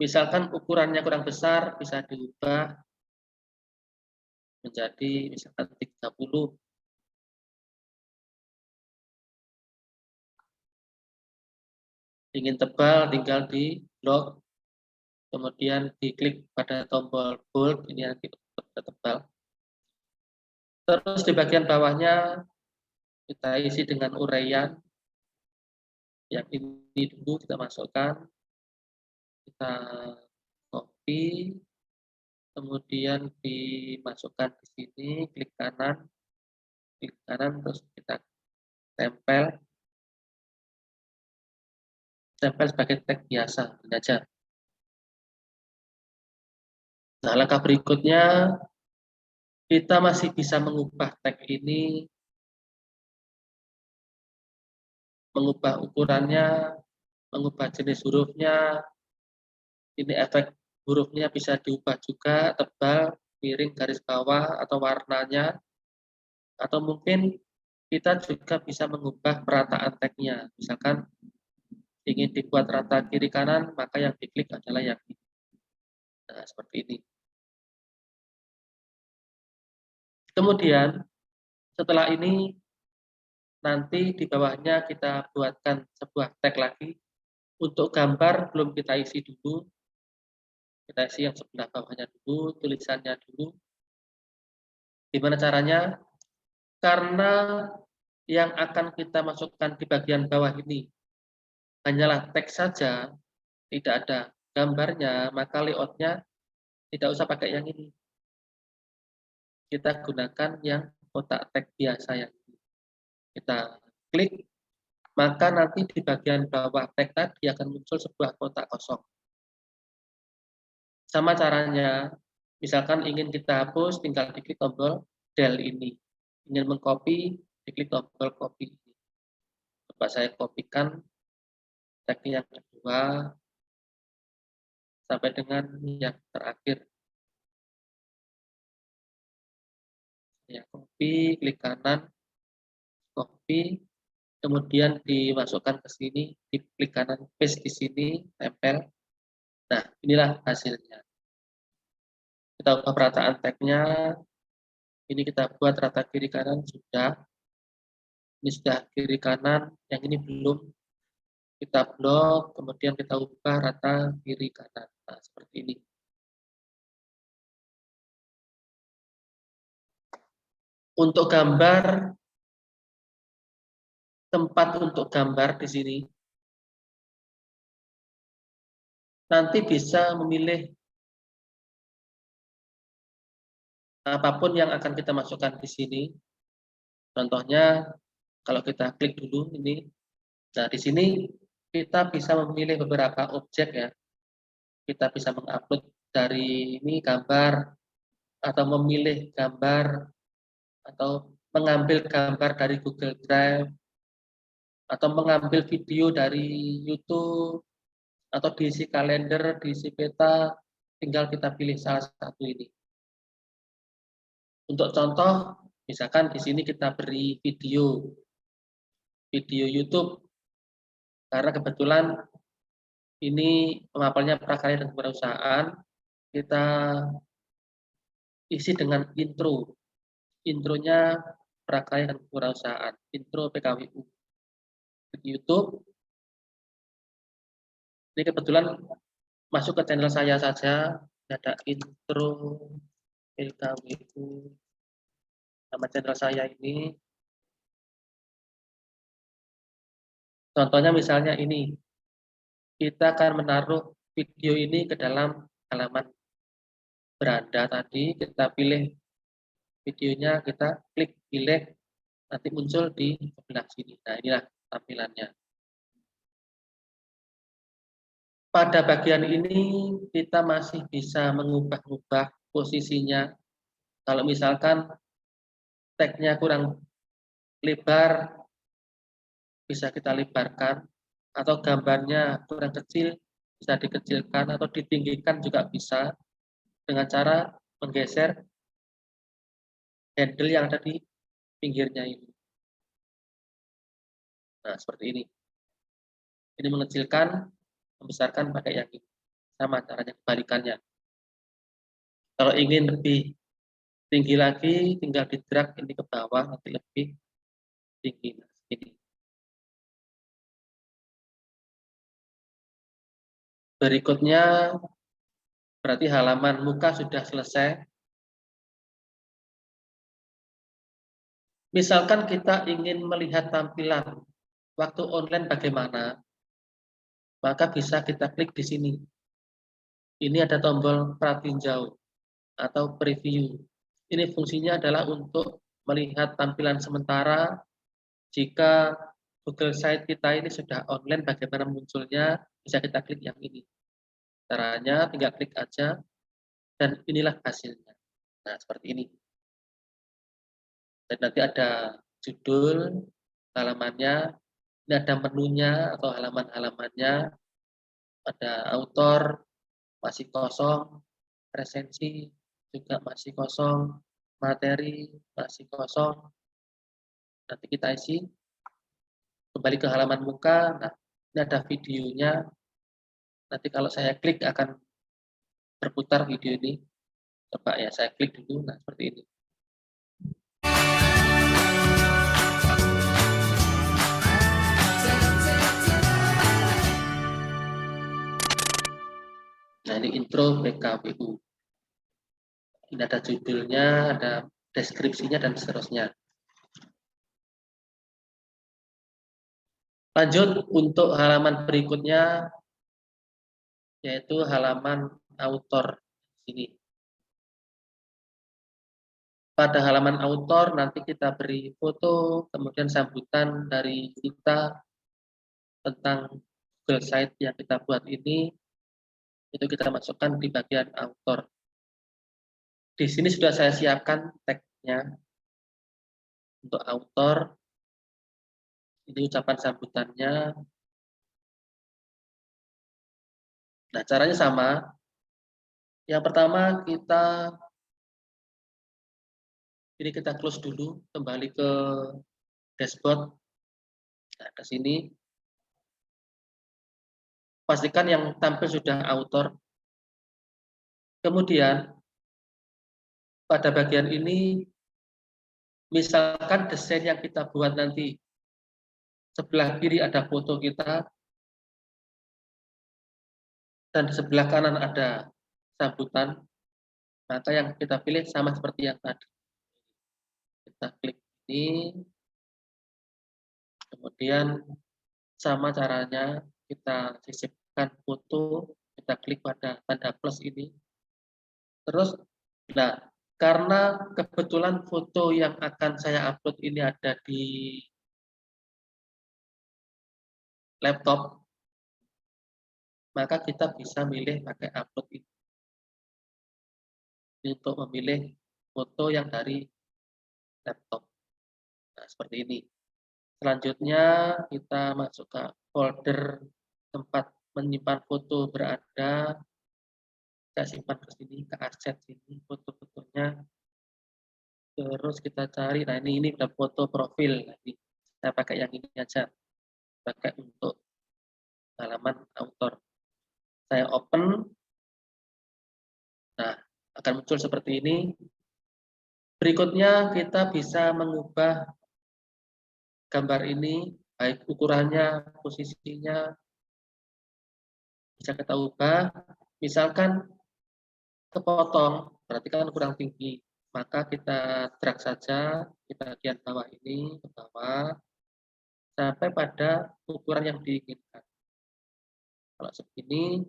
Misalkan ukurannya kurang besar, bisa diubah menjadi misalkan 30. Ingin tebal, tinggal di blok, kemudian diklik pada tombol bold, ini nanti tebal. Terus di bagian bawahnya kita isi dengan uraian. Yang ini dulu kita masukkan, kita copy, kemudian dimasukkan di sini, klik kanan, terus kita tempel sebagai tag biasa, ini aja. Nah, langkah berikutnya kita masih bisa mengubah tag ini, mengubah ukurannya, mengubah jenis hurufnya. Ini efek hurufnya bisa diubah juga, tebal, miring, garis bawah, atau warnanya. Atau mungkin kita juga bisa mengubah perataan tagnya. Misalkan ingin dibuat rata kiri kanan, maka yang diklik adalah yang ini. Nah, seperti ini. Kemudian setelah ini nanti di bawahnya kita buatkan sebuah tag lagi. Untuk gambar belum kita isi dulu. Kita isi yang sebelah bawahnya dulu, tulisannya dulu. Gimana caranya? Karena yang akan kita masukkan di bagian bawah ini hanyalah teks saja, tidak ada gambarnya, maka layoutnya tidak usah pakai yang ini. Kita gunakan yang kotak teks biasa yang ini. Kita klik, maka nanti di bagian bawah teks tadi akan muncul sebuah kotak kosong. Sama caranya, misalkan ingin kita hapus, tinggal diklik tombol del ini. Ingin mengcopy, diklik tombol copy ini. Coba saya kopikan tag yang kedua sampai dengan yang terakhir. Ya, copy, klik kanan, copy, kemudian dimasukkan ke sini, diklik kanan, paste di sini, tempel. Nah, inilah hasilnya. Kita ubah perataan tagnya. Ini kita buat rata kiri kanan sudah. Ini sudah kiri kanan, yang ini belum. Kita blok, kemudian kita ubah rata kiri kanan. Nah, seperti ini. Untuk gambar, tempat untuk gambar di sini. Nanti bisa memilih apapun yang akan kita masukkan di sini. Contohnya, kalau kita klik dulu ini. Nah, di sini kita bisa memilih beberapa objek ya. Kita bisa mengupload dari ini gambar, atau memilih gambar, atau mengambil gambar dari Google Drive, atau mengambil video dari YouTube, atau diisi kalender, diisi peta, tinggal kita pilih salah satu ini. Untuk contoh, misalkan di sini kita beri video YouTube, karena kebetulan ini pemapelnya prakarya dan kewirausahaan, kita isi dengan intro. Intronya prakarya dan kewirausahaan, intro PKWU. Di YouTube, ini kebetulan masuk ke channel saya saja, ada intro PKWU, nama channel saya ini. Contohnya misalnya ini, kita akan menaruh video ini ke dalam halaman beranda tadi, kita pilih videonya, kita klik pilih, nanti muncul di sebelah sini. Nah, inilah tampilannya. Pada bagian ini kita masih bisa mengubah-ubah posisinya. Kalau misalkan tagnya kurang lebar, bisa kita lebarkan, atau gambarnya kurang kecil, bisa dikecilkan atau ditinggikan juga bisa dengan cara menggeser handle yang ada di pinggirnya ini. Nah, seperti ini. Ini mengecilkan, membesarkan pakai yang ini. Sama caranya kebalikannya. Kalau ingin lebih tinggi lagi, tinggal di drag ini ke bawah, nanti lebih tinggi. Nah, ini. Berikutnya, berarti halaman muka sudah selesai. Misalkan kita ingin melihat tampilan waktu online bagaimana, maka bisa kita klik di sini. Ini ada tombol pratinjau atau preview. Ini fungsinya adalah untuk melihat tampilan sementara jika Google Site kita ini sudah online, bagaimana munculnya, bisa kita klik yang ini. Caranya tinggal klik aja, dan inilah hasilnya. Nah, seperti ini. Dan nanti ada judul, halamannya, ini ada menunya atau halaman-halamannya, ada autor, masih kosong, resensi juga masih kosong, materi masih kosong. Nanti kita isi, kembali ke halaman muka. Nah, ini ada videonya. Nanti kalau saya klik akan berputar video ini. Coba ya, saya klik dulu. Nah, seperti ini. Nah, ini intro PKPU. Ini ada judulnya, ada deskripsinya, dan seterusnya. Lanjut untuk halaman berikutnya, yaitu halaman author. Sini. Pada halaman author nanti kita beri foto, kemudian sambutan dari kita tentang Google Site yang kita buat ini, itu kita masukkan di bagian author. Di sini sudah saya siapkan tag-nya untuk author. Ini ucapan sambutannya. Nah, caranya sama. Yang pertama ini kita close dulu, kembali ke dashboard. Nah, ke sini. Pastikan yang tampil sudah author. Kemudian pada bagian ini, misalkan desain yang kita buat nanti sebelah kiri ada foto kita, dan di sebelah kanan ada sambutan, maka yang kita pilih sama seperti yang tadi. Kita klik ini, kemudian sama caranya kita sisipkan foto, kita klik pada tanda plus ini. Terus, nah, karena kebetulan foto yang akan saya upload ini ada di laptop, maka kita bisa milih pakai upload ini untuk memilih foto yang dari laptop. Nah, seperti ini. Selanjutnya kita masuk ke folder tempat menyimpan foto berada. Kita simpan ke sini, ke aset sini, foto-fotonya. Terus kita cari, nah ini udah foto profil. Nah, ini saya pakai yang ini aja. Pakai untuk halaman author. Saya open. Nah, akan muncul seperti ini. Berikutnya kita bisa mengubah gambar ini, baik ukurannya, posisinya, bisa kita ubah. Misalkan kepotong, berarti kan kurang tinggi. Maka kita drag saja di bagian bawah ini, ke bawah, sampai pada ukuran yang diinginkan. Kalau segini,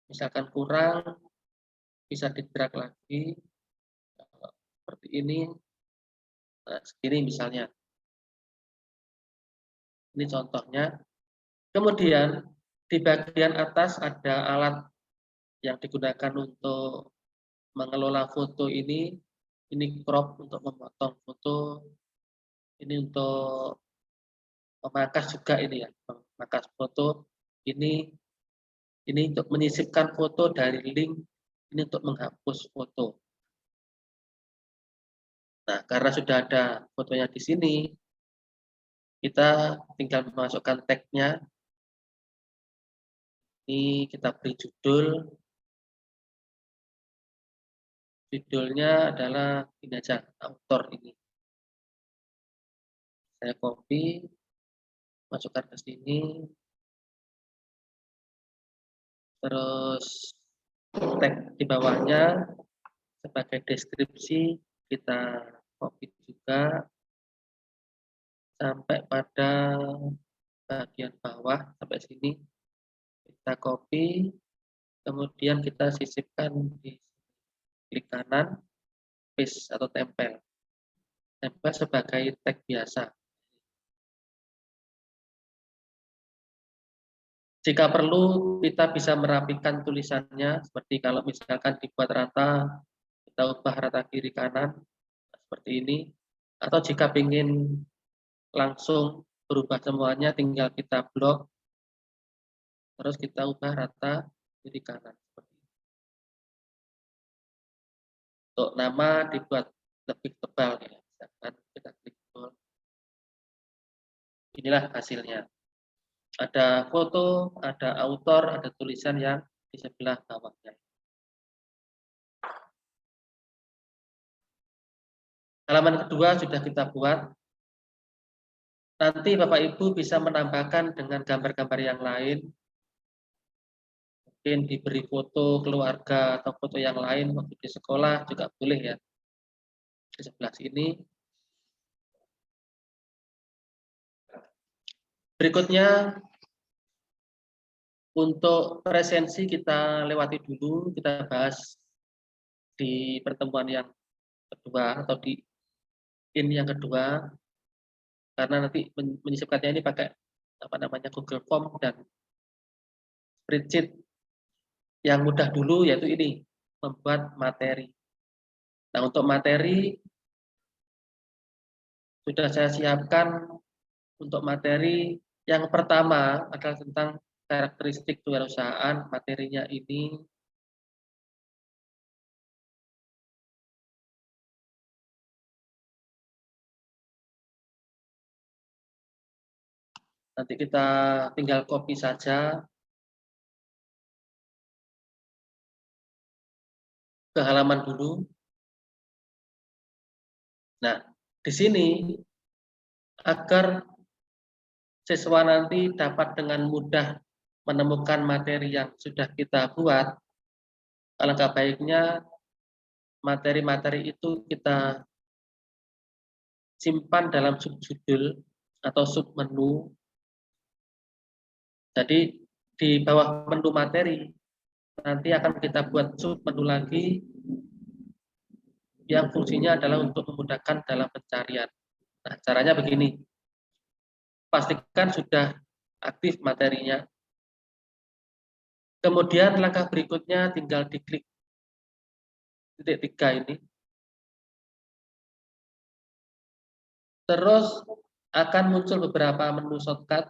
misalkan kurang, bisa di drag lagi, seperti ini, nah, segini misalnya. Ini contohnya. Kemudian di bagian atas ada alat yang digunakan untuk mengelola foto ini crop untuk memotong foto, ini untuk memangkas juga ini ya, memangkas foto, ini untuk menyisipkan foto dari link, ini untuk menghapus foto. Nah, karena sudah ada fotonya di sini, kita tinggal memasukkan tag-nya. Ini kita beri judul. Judulnya adalah ini aja, author ini. Saya copy, masukkan ke sini. Terus tag di bawahnya sebagai deskripsi kita copy juga sampai pada bagian bawah sampai sini. Kita copy, kemudian kita sisipkan di klik kanan, paste atau tempel. Tempel sebagai tag biasa. Jika perlu, kita bisa merapikan tulisannya, seperti kalau misalkan dibuat rata, kita ubah rata kiri kanan, seperti ini. Atau jika ingin langsung berubah semuanya, tinggal kita blok, terus kita ubah rata kiri kanan. Untuk nama dibuat lebih tebal ya, misalkan kita klik bold. Inilah hasilnya. Ada foto, ada author, ada tulisan yang di sebelah bawahnya. Halaman kedua sudah kita buat. Nanti Bapak Ibu bisa menambahkan dengan gambar-gambar yang lain. Mungkin diberi foto keluarga atau foto yang lain waktu di sekolah juga boleh ya. Di sebelah sini. Berikutnya, untuk presensi kita lewati dulu, kita bahas di pertemuan yang kedua atau di yang kedua, karena nanti menyisipkannya ini pakai Google Form dan spreadsheet. Yang mudah dulu yaitu ini, membuat materi. Nah, untuk materi sudah saya siapkan. Untuk materi yang pertama adalah tentang karakteristik kewirausahaan. Materinya ini nanti kita tinggal copy saja ke halaman dulu. Nah, di sini agar siswa nanti dapat dengan mudah menemukan materi yang sudah kita buat, alangkah baiknya materi-materi itu kita simpan dalam subjudul atau submenu. Jadi di bawah menu materi nanti akan kita buat submenu lagi yang fungsinya adalah untuk memudahkan dalam pencarian. Nah, caranya begini. Pastikan sudah aktif materinya. Kemudian langkah berikutnya tinggal diklik titik 3 ini. Terus akan muncul beberapa menu shortcut.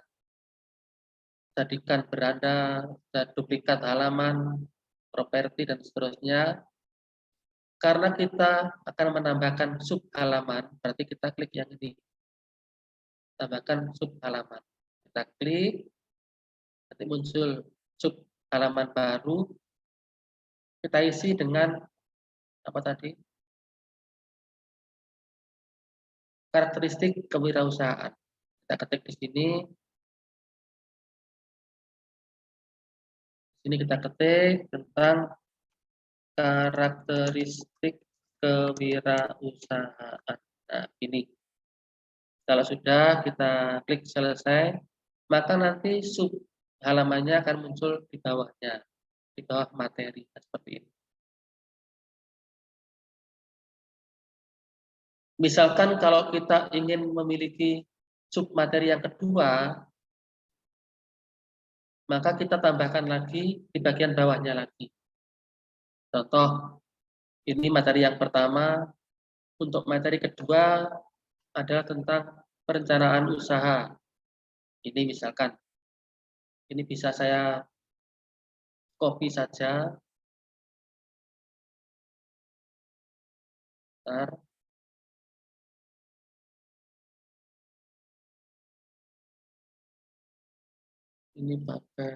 Jadikan beranda, duplikat halaman, properti, dan seterusnya. Karena kita akan menambahkan sub halaman, berarti kita klik yang ini. Tambahkan sub halaman. Kita klik, nanti muncul sub halaman baru. Kita isi dengan apa tadi? Karakteristik kewirausahaan. Kita ketik di sini. Di sini kita ketik tentang karakteristik kewirausahaan. Nah, ini. Kalau sudah kita klik selesai, maka nanti sub halamannya akan muncul di bawahnya, di bawah materi seperti ini. Misalkan kalau kita ingin memiliki submateri yang kedua, maka kita tambahkan lagi di bagian bawahnya lagi. Contoh, ini materi yang pertama. Untuk materi kedua adalah tentang perencanaan usaha. Ini misalkan, ini bisa saya copy saja. Bentar. Ini pakai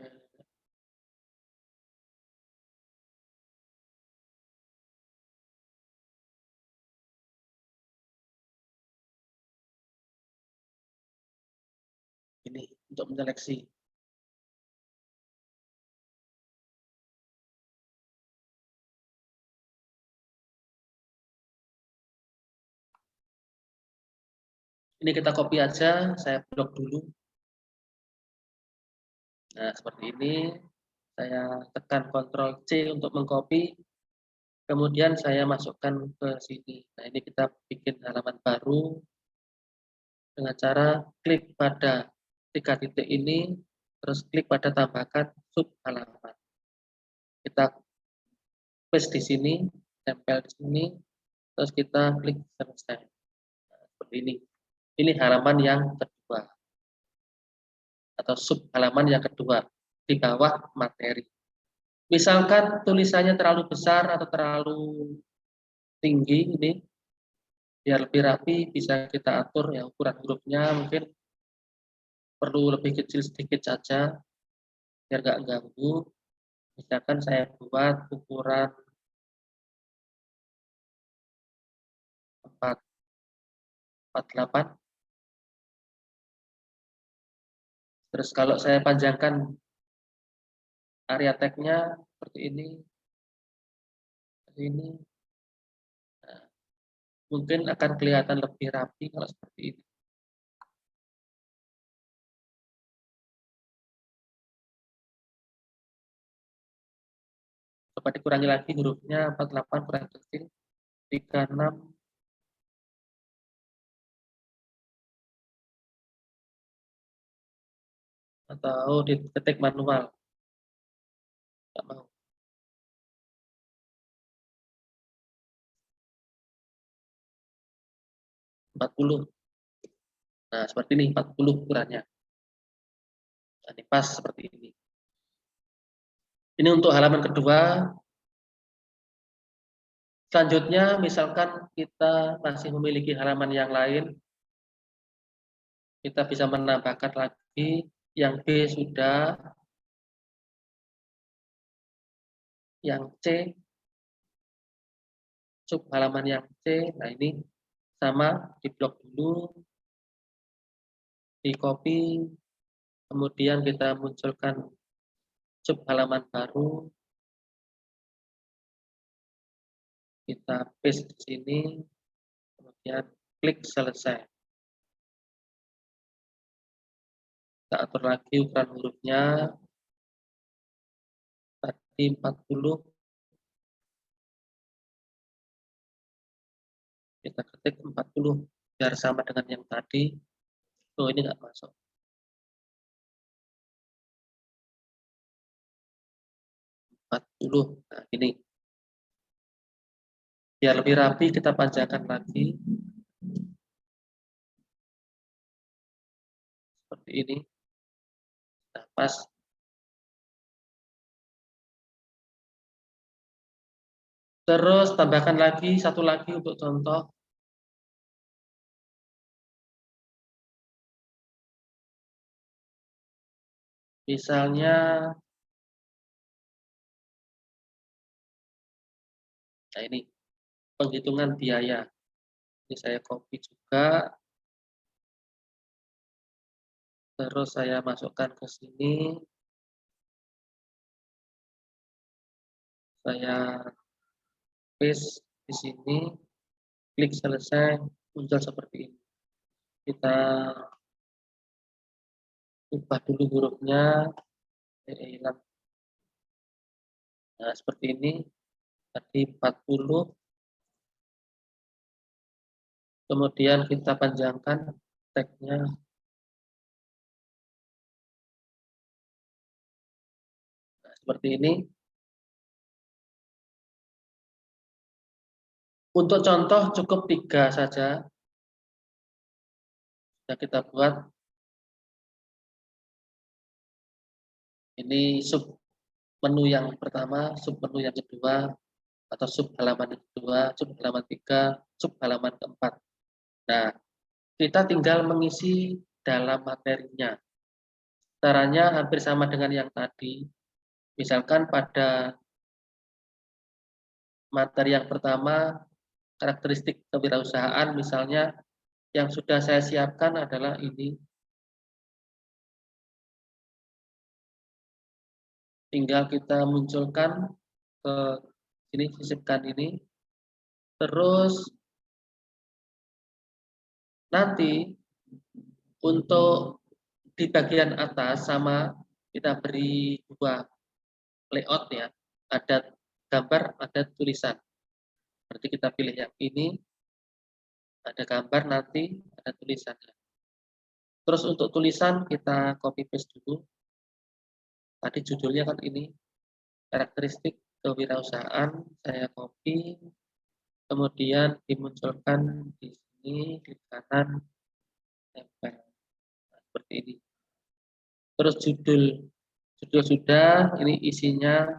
ini untuk menyeleksi. Ini kita copy aja, saya blok dulu. Nah, seperti ini. Saya tekan Ctrl C untuk mengcopy. Kemudian saya masukkan ke sini. Nah, ini kita bikin halaman baru dengan cara klik pada 3 titik ini, terus klik pada tambahkan sub halaman. Kita paste di sini, tempel di sini, terus kita klik selesai. Nah, seperti ini. Ini halaman yang kedua atau sub halaman yang kedua di bawah materi. Misalkan tulisannya terlalu besar atau terlalu tinggi, ini biar lebih rapi bisa kita atur ya, ukuran hurufnya mungkin perlu lebih kecil sedikit saja biar nggak ganggu. Misalkan saya buat ukuran 448. Terus kalau saya panjangkan area tag-nya seperti ini, nah, mungkin akan kelihatan lebih rapi kalau seperti ini. Coba dikurangi lagi hurufnya, 48 kurang kecil, 36. Atau diketik manual. Nggak mau. 40. Nah, seperti ini 40 ukurannya. Nah, ini pas seperti ini. Ini untuk halaman kedua. Selanjutnya, misalkan kita masih memiliki halaman yang lain, kita bisa menambahkan lagi yang B sudah, yang C, sub halaman yang C. Nah, ini sama, di blok dulu, di copy, kemudian kita munculkan sub halaman baru, kita paste di sini, kemudian klik selesai. Kita atur lagi ukuran hurufnya, tadi 40, kita ketik 40, biar sama dengan yang tadi. Oh, ini nggak masuk. 40. Nah, ini. Biar lebih rapi, kita panjangkan lagi. Seperti ini. Nah, pas. Terus tambahkan lagi, satu lagi untuk contoh. Misalnya, nah ini, penghitungan biaya. Ini saya copy juga. Terus saya masukkan ke sini. Saya paste di sini. Klik selesai, muncul seperti ini. Kita ubah dulu hurufnya. Hilang. Nah, seperti ini. Tadi 40. Kemudian kita panjangkan tag-nya seperti ini. Untuk contoh cukup 3 saja. Yang kita buat. Ini sub menu yang pertama, sub menu yang kedua, atau sub halaman yang kedua, sub halaman 3, sub halaman keempat. Nah, kita tinggal mengisi dalam materinya. Caranya hampir sama dengan yang tadi. Misalkan pada materi yang pertama, karakteristik kewirausahaan, misalnya yang sudah saya siapkan adalah ini. Tinggal kita munculkan ke sini, sisipkan ini. Terus nanti untuk di bagian atas sama kita beri 2 layout ya. Ada gambar, ada tulisan. Berarti kita pilih yang ini. Ada gambar, nanti ada tulisannya. Terus untuk tulisan kita copy paste dulu. Tadi judulnya kan ini, karakteristik kewirausahaan, saya copy, kemudian dimunculkan di sini, klik kanan, tempel. Nah, seperti ini. Terus judul sudah, ini isinya,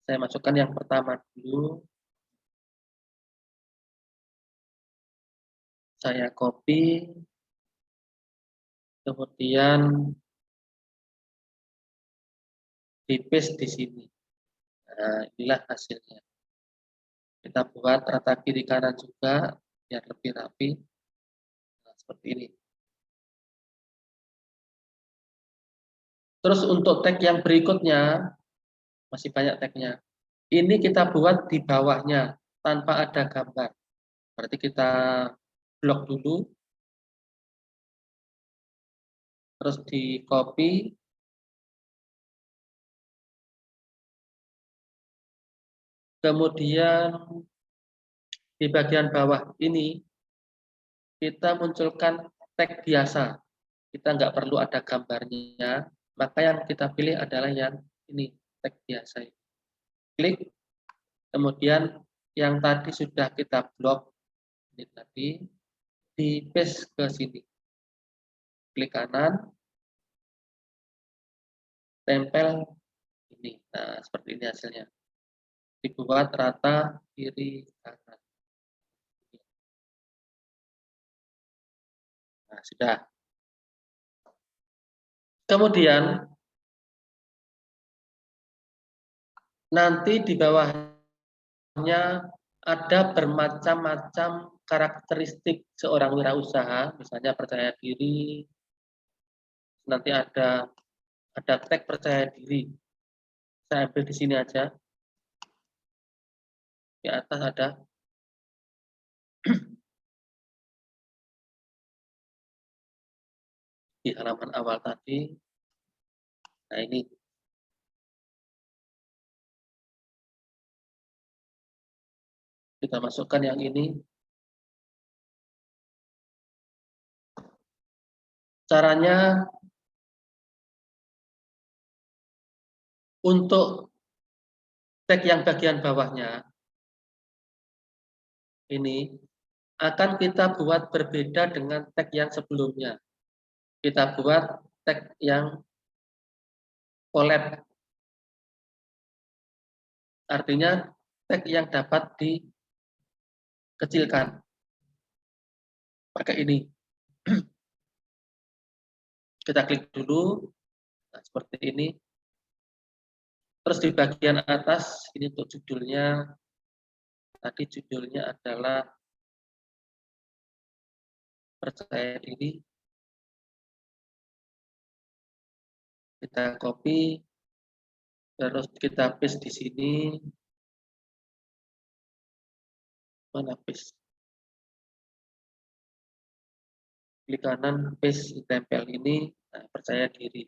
saya masukkan yang pertama dulu. Saya copy, kemudian di paste di sini. Nah, inilah hasilnya. Kita buat rata kiri kanan juga biar lebih rapi. Nah, seperti ini. Terus untuk tag yang berikutnya, masih banyak tagnya. Ini kita buat di bawahnya tanpa ada gambar. Berarti kita blok dulu. Terus di copy. Kemudian di bagian bawah ini kita munculkan tag biasa. Kita nggak perlu ada gambarnya, maka yang kita pilih adalah yang ini, tag biasa. Klik, kemudian yang tadi sudah kita blok, ini tadi, di paste ke sini. Klik kanan, tempel ini. Nah, seperti ini hasilnya. Dibuat rata kiri kanan. Nah, sudah. Kemudian nanti di bawahnya ada bermacam-macam karakteristik seorang wirausaha, misalnya percaya diri. Nanti ada tag percaya diri. Saya ambil di sini aja. Di atas ada. Di halaman awal tadi. Nah, ini. Kita masukkan yang ini. Caranya untuk tag yang bagian bawahnya ini akan kita buat berbeda dengan tag yang sebelumnya. Kita buat tag yang collab. Artinya tag yang dapat dikecilkan. Pakai ini. Kita klik dulu. Nah, seperti ini. Terus di bagian atas, ini untuk judulnya. Tadi judulnya adalah percaya diri. Kita copy. Terus kita paste di sini. Mana paste? Klik kanan, paste, tempel ini. Nah, percaya diri.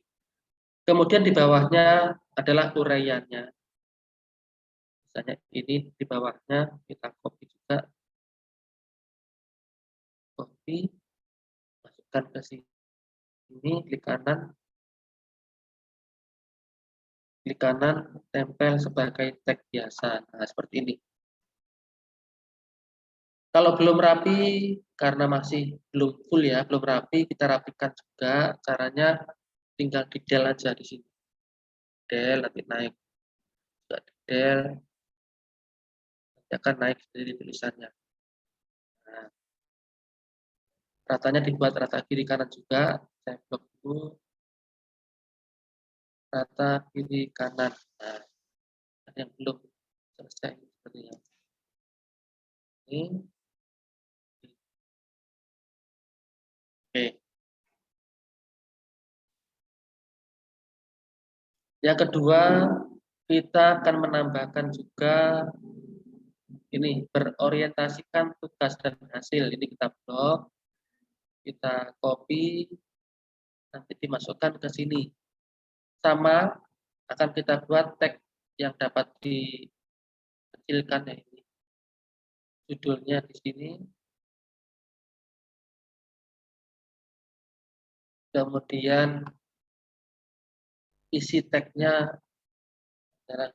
Kemudian di bawahnya adalah uraiannya. Misalnya ini di bawahnya kita copy juga. Copy, masukkan ke sini, klik kanan. klik kanan, tempel sebagai tag biasa. Nah, seperti ini. Kalau belum rapi, karena masih belum full ya, belum rapi, kita rapikan juga. Caranya tinggal di del aja di sini. Del, nanti naik. Juga di del, nanti akan naik sendiri tulisannya. Nah, ratanya dibuat rata kiri kanan juga. Saya blok dulu. Rata kiri kanan. Nah, yang belum selesai sepertinya. Ini. Oke. Yang kedua, kita akan menambahkan juga ini berorientasikan tugas dan hasil. Ini kita blok, kita copy, nanti dimasukkan ke sini. Sama akan kita buat tag yang dapat dikecilkan ya ini. Judulnya di sini. Kemudian isi tagnya. Dan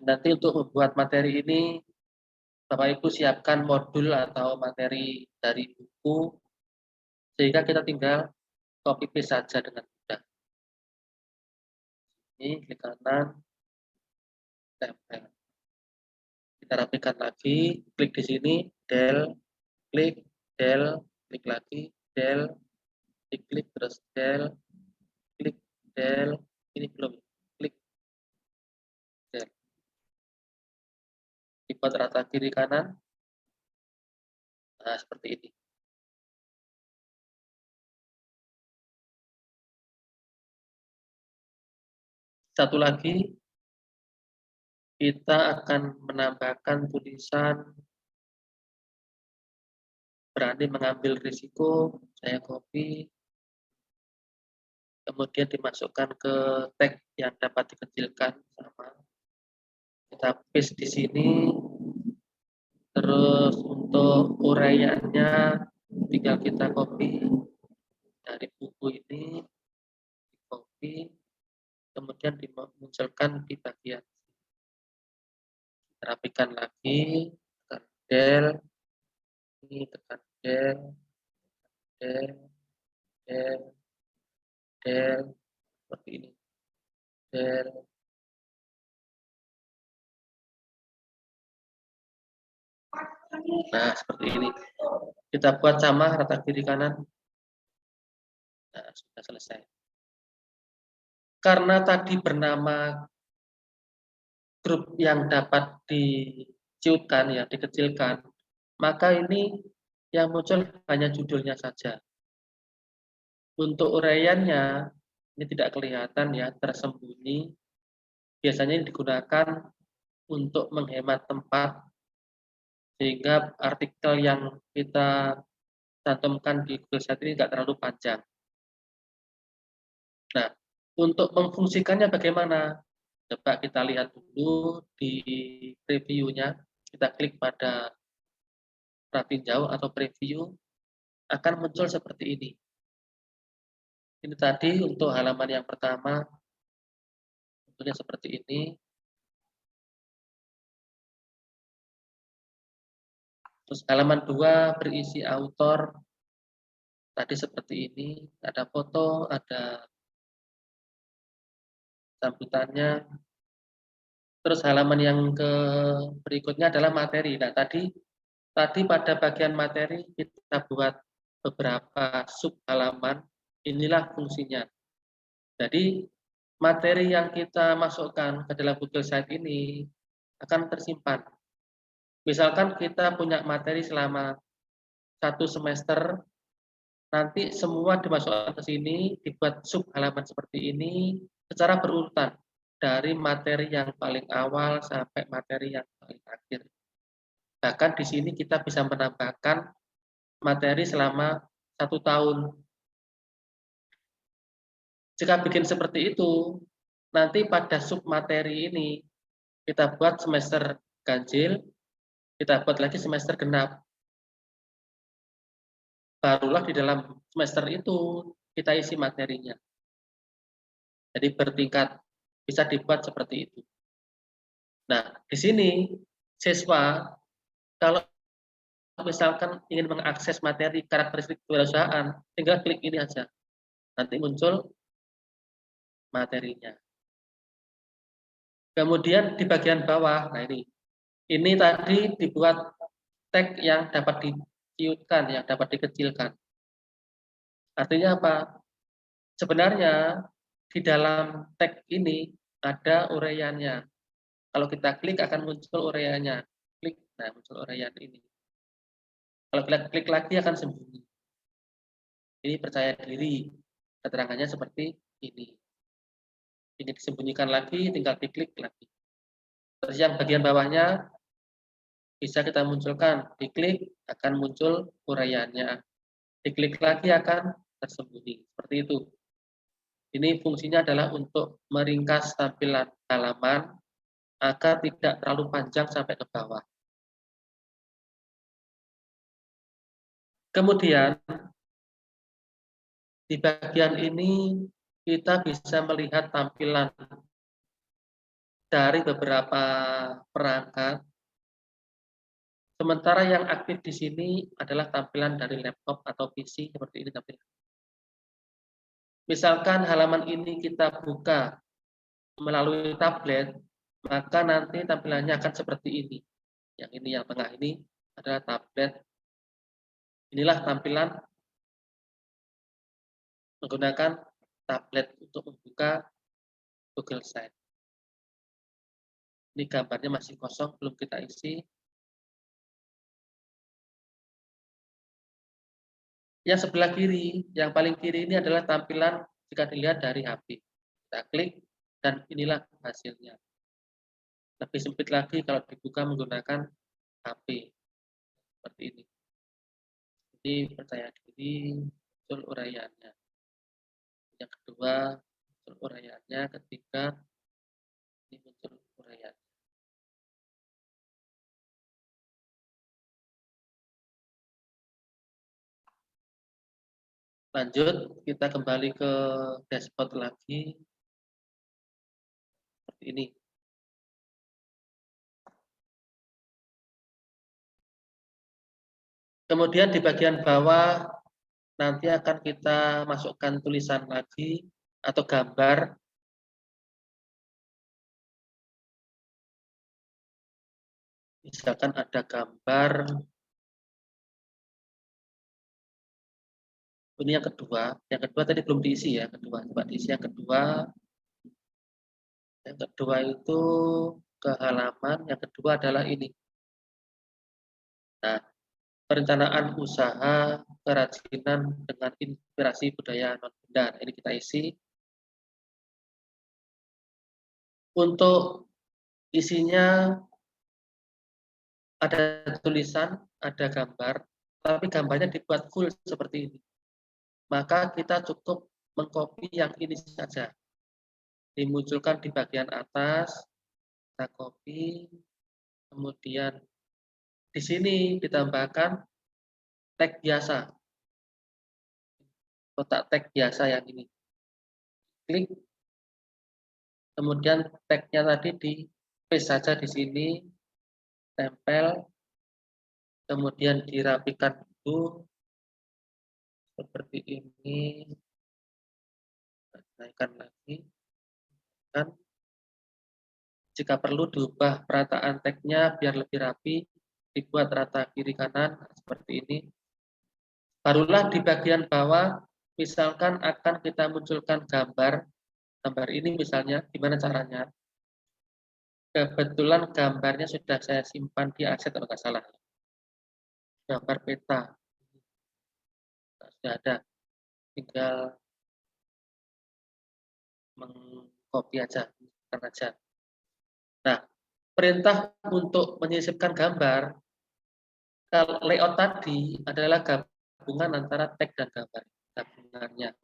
nanti untuk membuat materi ini, Bapak Ibu siapkan modul atau materi dari buku, sehingga kita tinggal copy paste saja dengan mudah. Ini klik kanan, tempel. Kita rapikan lagi, klik di sini, del, klik lagi, del, diklik terus del, klik del, ini belum, klik del. Dibuat rata kiri kanan. Nah, seperti ini. Satu lagi, kita akan menambahkan tulisan berani mengambil risiko. Saya copy, kemudian dimasukkan ke tag yang dapat dikecilkan sama. Kita paste di sini. Terus untuk uraiannya tinggal kita copy dari buku ini, copy, kemudian dimunculkan di bagian. Rapikan lagi, tekan del, ini tekan del, del, del, del, seperti ini, del. Nah, seperti ini. Kita buat sama rata kiri kanan. Nah, sudah selesai. Karena tadi bernama grup yang dapat diciutkan, ya, dikecilkan, maka ini yang muncul hanya judulnya saja. Untuk uraiannya, ini tidak kelihatan ya, tersembunyi. Biasanya ini digunakan untuk menghemat tempat, sehingga artikel yang kita cantumkan di Google Sheet ini tidak terlalu panjang. Nah, untuk memfungsikannya bagaimana? Coba kita lihat dulu di previewnya. Kita klik pada perhatiin jauh atau preview, akan muncul seperti ini. Ini tadi untuk halaman yang pertama, bentuknya seperti ini. Terus halaman 2 berisi author, tadi seperti ini, ada foto, ada sambutannya. Terus halaman yang berikutnya adalah materi. Nah, tadi pada bagian materi kita buat beberapa sub halaman, inilah fungsinya. Jadi materi yang kita masukkan ke dalam Google Sheet ini akan tersimpan. Misalkan kita punya materi selama 1 semester, nanti semua dimasukkan ke sini, dibuat sub halaman seperti ini secara berurutan dari materi yang paling awal sampai materi yang paling akhir. Bahkan di sini kita bisa menambahkan materi selama 1 tahun. Jika bikin seperti itu, nanti pada sub materi ini kita buat semester ganjil, kita buat lagi semester genap. Barulah di dalam semester itu kita isi materinya. Jadi bertingkat, bisa dibuat seperti itu. Nah, di sini siswa kalau misalkan ingin mengakses materi karakteristik kewirausahaan, tinggal klik ini aja. Nanti muncul materinya. Kemudian di bagian bawah, nah ini tadi dibuat tag yang dapat diciutkan, yang dapat dikecilkan. Artinya apa? Sebenarnya di dalam tag ini ada uraiannya. Kalau kita klik akan muncul uraiannya. Klik, nah muncul uraian ini. Kalau kita klik lagi akan sembunyi. Ini percaya diri. Keterangannya seperti ini. Ini disembunyikan lagi, tinggal diklik lagi. Terus yang bagian bawahnya bisa kita munculkan. Diklik akan muncul uraiannya. Diklik lagi akan tersembunyi. Seperti itu. Ini fungsinya adalah untuk meringkas tampilan halaman agar tidak terlalu panjang sampai ke bawah. Kemudian di bagian ini kita bisa melihat tampilan dari beberapa perangkat. Sementara yang aktif di sini adalah tampilan dari laptop atau PC seperti ini tampilan. Misalkan halaman ini kita buka melalui tablet, maka nanti tampilannya akan seperti ini. Yang ini yang tengah ini adalah tablet. Inilah tampilan menggunakan tablet untuk membuka Google Site. Ini gambarnya masih kosong, belum kita isi. Yang sebelah kiri, yang paling kiri ini adalah tampilan jika dilihat dari HP. Kita klik dan inilah hasilnya. Lebih sempit lagi kalau dibuka menggunakan HP. Seperti ini. Jadi percaya diri, muncul uraiannya. Yang kedua, muncul uraiannya. Ketiga, ini muncul uraiannya. Lanjut, kita kembali ke dashboard lagi. Seperti ini. Kemudian di bagian bawah nanti akan kita masukkan tulisan lagi atau gambar. Misalkan ada gambar. Ini yang kedua. Yang kedua tadi belum diisi ya. Kedua, coba diisi yang kedua. Yang kedua itu ke halaman. Yang kedua adalah ini. Nah, perencanaan usaha kerajinan dengan inspirasi budaya non-benda. Ini kita isi. Untuk isinya ada tulisan, ada gambar, tapi gambarnya dibuat full seperti ini. Maka kita cukup mengcopy yang ini saja. Dimunculkan di bagian atas, kita copy, kemudian di sini ditambahkan tag biasa. Kotak tag biasa yang ini. Klik, kemudian tagnya tadi di paste saja di sini, tempel, kemudian dirapikan dulu seperti ini. Naikkan lagi. Dan jika perlu diubah perataan tagnya biar lebih rapi, dibuat rata kiri kanan seperti ini. Barulah di bagian bawah, misalkan akan kita munculkan gambar ini misalnya, gimana caranya? Kebetulan gambarnya sudah saya simpan di aset kalau nggak salah. Gambar peta. Sudah ada. Tinggal mengcopy aja. Nah, perintah untuk menyisipkan gambar, kalau layout tadi adalah gabungan antara tag dan gambar. Gabungannya.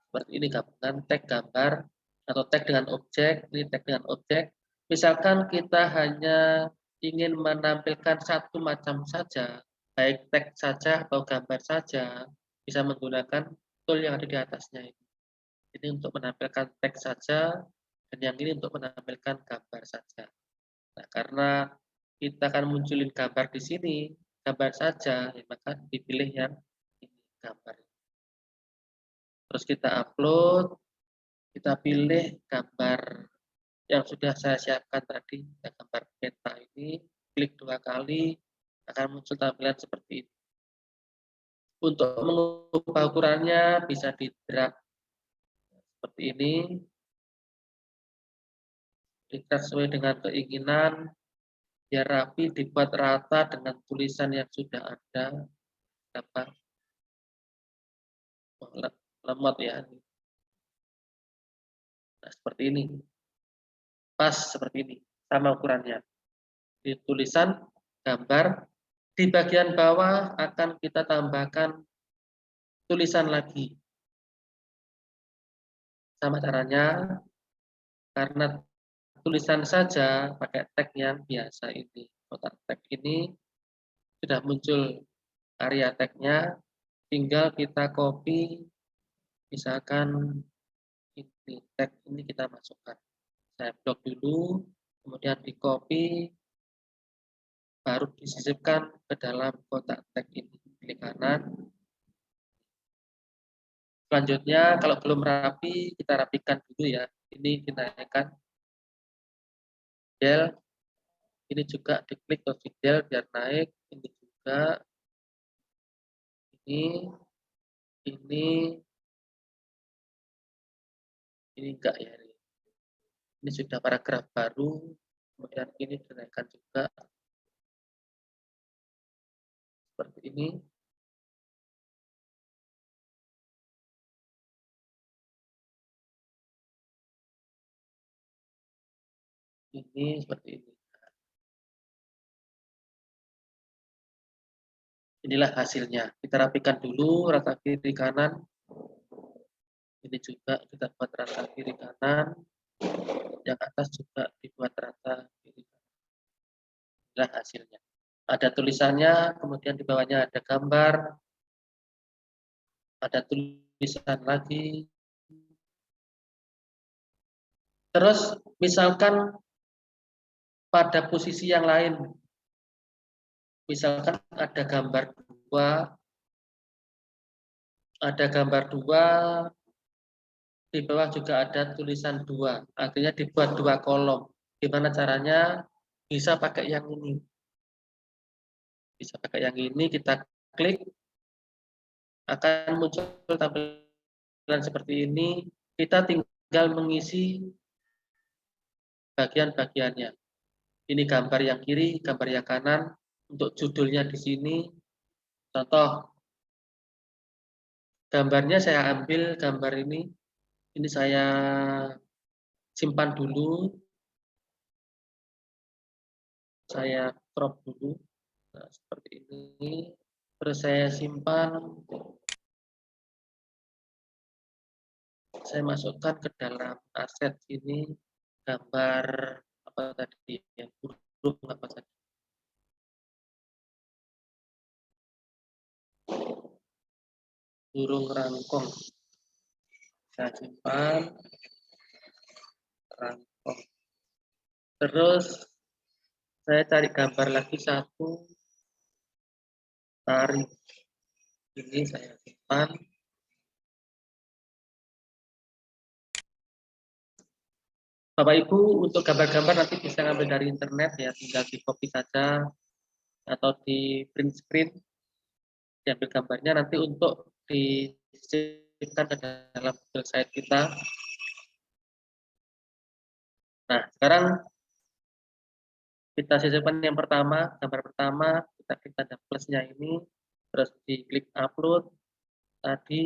Seperti ini gabungan tag gambar atau tag dengan objek, ini tag dengan objek. Misalkan kita hanya ingin menampilkan satu macam saja, baik tag saja atau gambar saja, bisa menggunakan tool yang ada di atasnya ini. Ini untuk menampilkan teks saja, dan yang ini untuk menampilkan gambar saja. Nah, karena kita akan munculin gambar di sini, gambar saja, ya, maka dipilih yang ini, gambar. Terus kita upload, kita pilih gambar yang sudah saya siapkan tadi, gambar peta ini, klik 2 kali, akan muncul tampilan seperti ini. Untuk mengubah ukurannya bisa di drag seperti ini, didrag sesuai dengan keinginan, biar rapi, dibuat rata dengan tulisan yang sudah ada, dapat lemot ya. Nah, seperti ini. Pas seperti ini, sama ukurannya. Di tulisan, gambar, di bagian bawah akan kita tambahkan tulisan lagi. Sama caranya, karena tulisan saja pakai tag yang biasa ini. Kotak tag ini sudah muncul area tagnya, tinggal kita copy, misalkan ini tag ini kita masukkan. Saya blok dulu, kemudian di copy, baru disisipkan ke dalam kotak tag ini. Klik kanan. Selanjutnya, kalau belum rapi, kita rapikan dulu ya. Ini dinaikkan del, ini juga diklik ke del biar naik. Ini juga, ini enggak ya. Ini sudah paragraf baru, kemudian ini dinaikkan juga seperti ini. Ini seperti ini. Inilah hasilnya. Kita rapikan dulu rata kiri kanan. Ini juga kita buat rata kiri kanan. Yang atas juga dibuat rata kiri kanan. Inilah hasilnya. Ada tulisannya, kemudian di bawahnya ada gambar. Ada tulisan lagi. Terus misalkan pada posisi yang lain, misalkan ada gambar dua, di bawah juga ada tulisan 2, artinya dibuat 2 kolom. Gimana caranya? Bisa pakai yang ini. Bisa pakai yang ini, kita klik, akan muncul tampilan seperti ini. Kita tinggal mengisi bagian-bagiannya. Ini gambar yang kiri, gambar yang kanan. Untuk judulnya di sini, contoh gambarnya saya ambil gambar ini saya simpan dulu, saya crop dulu, nah, seperti ini, terus saya simpan, saya masukkan ke dalam aset ini gambar apa tadi yang burung apa tadi. Burung rangkong. Saya simpan rangkong. Terus saya cari gambar lagi satu tari. Ini saya simpan. Bapak Ibu untuk gambar-gambar nanti bisa ngambil dari internet ya, tinggal di copy saja atau di print screen, diambil gambarnya nanti untuk disisipkan ke dalam Google Site kita. Nah, sekarang kita sisipkan yang pertama, gambar pertama, kita klik tanda plusnya ini, terus diklik upload. Tadi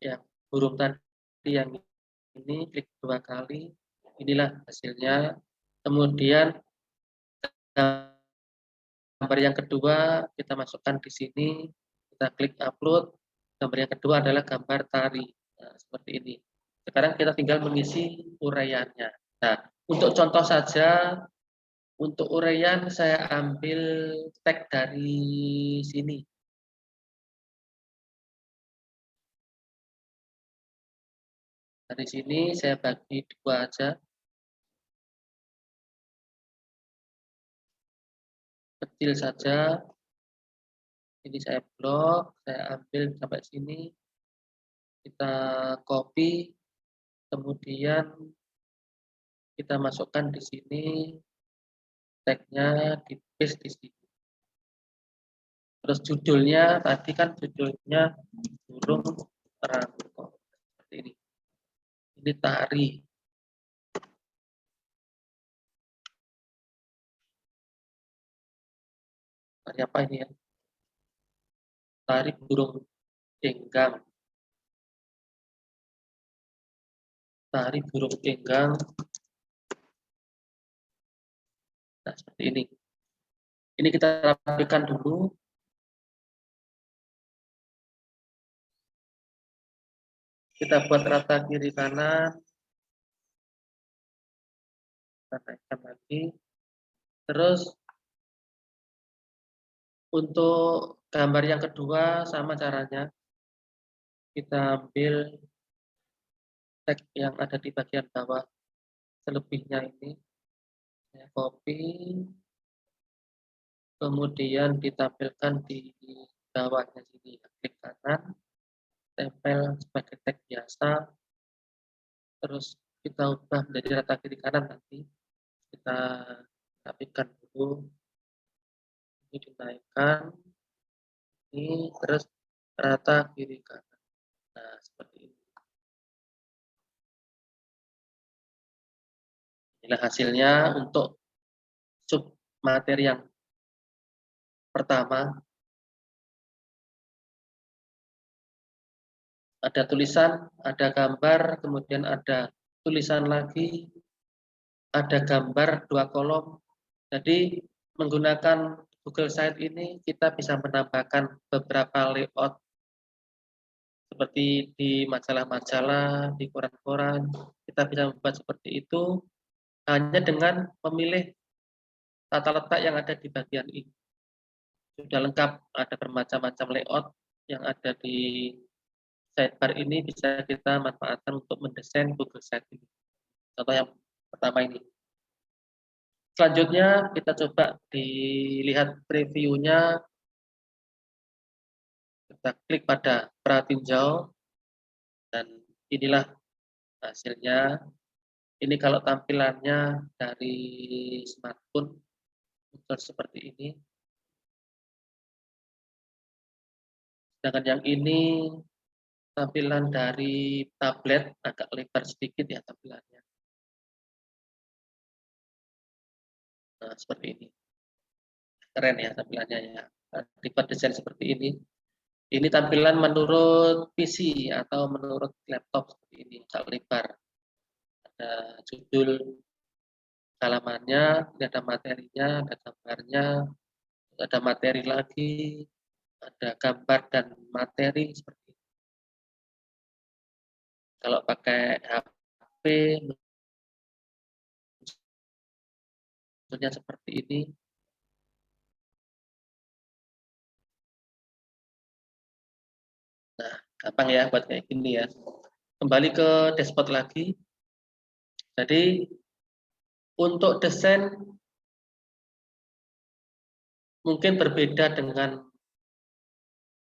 ya burung tadi yang ini klik 2 kali, inilah hasilnya. Kemudian gambar yang kedua kita masukkan di sini, kita klik upload. Gambar yang kedua adalah gambar tari, nah, seperti ini. Sekarang kita tinggal mengisi uraiannya. Nah, untuk contoh saja, untuk uraian saya ambil tag dari sini. Dari sini saya bagi 2 aja. Kecil saja. Ini saya blok, saya ambil sampai sini. Kita copy, kemudian kita masukkan di sini, tag-nya di paste di sini. Terus judulnya tadi kan judulnya burung perangko seperti ini. Ini tari. Tari apa ini ya? Tari burung jenggang. Tari burung jenggang. Nah, seperti ini. Ini kita rapikan dulu. Kita buat rata kiri kanan. Kita naikkan lagi. Terus untuk gambar yang kedua sama caranya. Kita ambil tag yang ada di bagian bawah selebihnya ini. Saya copy. Kemudian ditampilkan di bawahnya sini. Klik kanan. Tempel sebagai tag biasa. Terus kita ubah menjadi rata kiri kanan nanti. Kita rapikan dulu. Ini dinaikkan. Ini terus rata kiri kanan. Nah, seperti ini. Inilah hasilnya untuk sub materi yang pertama. Ada tulisan, ada gambar, kemudian ada tulisan lagi, ada gambar 2 kolom. Jadi menggunakan Google Site ini kita bisa menambahkan beberapa layout seperti di majalah-majalah, di koran-koran. Kita bisa membuat seperti itu hanya dengan memilih tata letak yang ada di bagian ini. Sudah lengkap, ada bermacam-macam layout yang ada di sidebar ini bisa kita manfaatkan untuk mendesain Google Site ini. Contoh yang pertama ini. Selanjutnya kita coba dilihat previewnya. Kita klik pada pratinjau dan inilah hasilnya. Ini kalau tampilannya dari smartphone seperti ini. Sedangkan yang ini tampilan dari tablet agak lebar sedikit ya tampilannya. Nah, seperti ini. Keren ya tampilannya ya. Dibuat desain seperti ini. Ini tampilan menurut PC atau menurut laptop seperti ini, agak lebar. Ada judul halamannya, ada materinya, ada gambarnya, ada materi lagi, ada gambar dan materi seperti ini. Kalau pakai HP, bentuknya seperti ini. Nah, gampang ya buat kayak gini ya. Kembali ke dashboard lagi. Jadi untuk desain mungkin berbeda dengan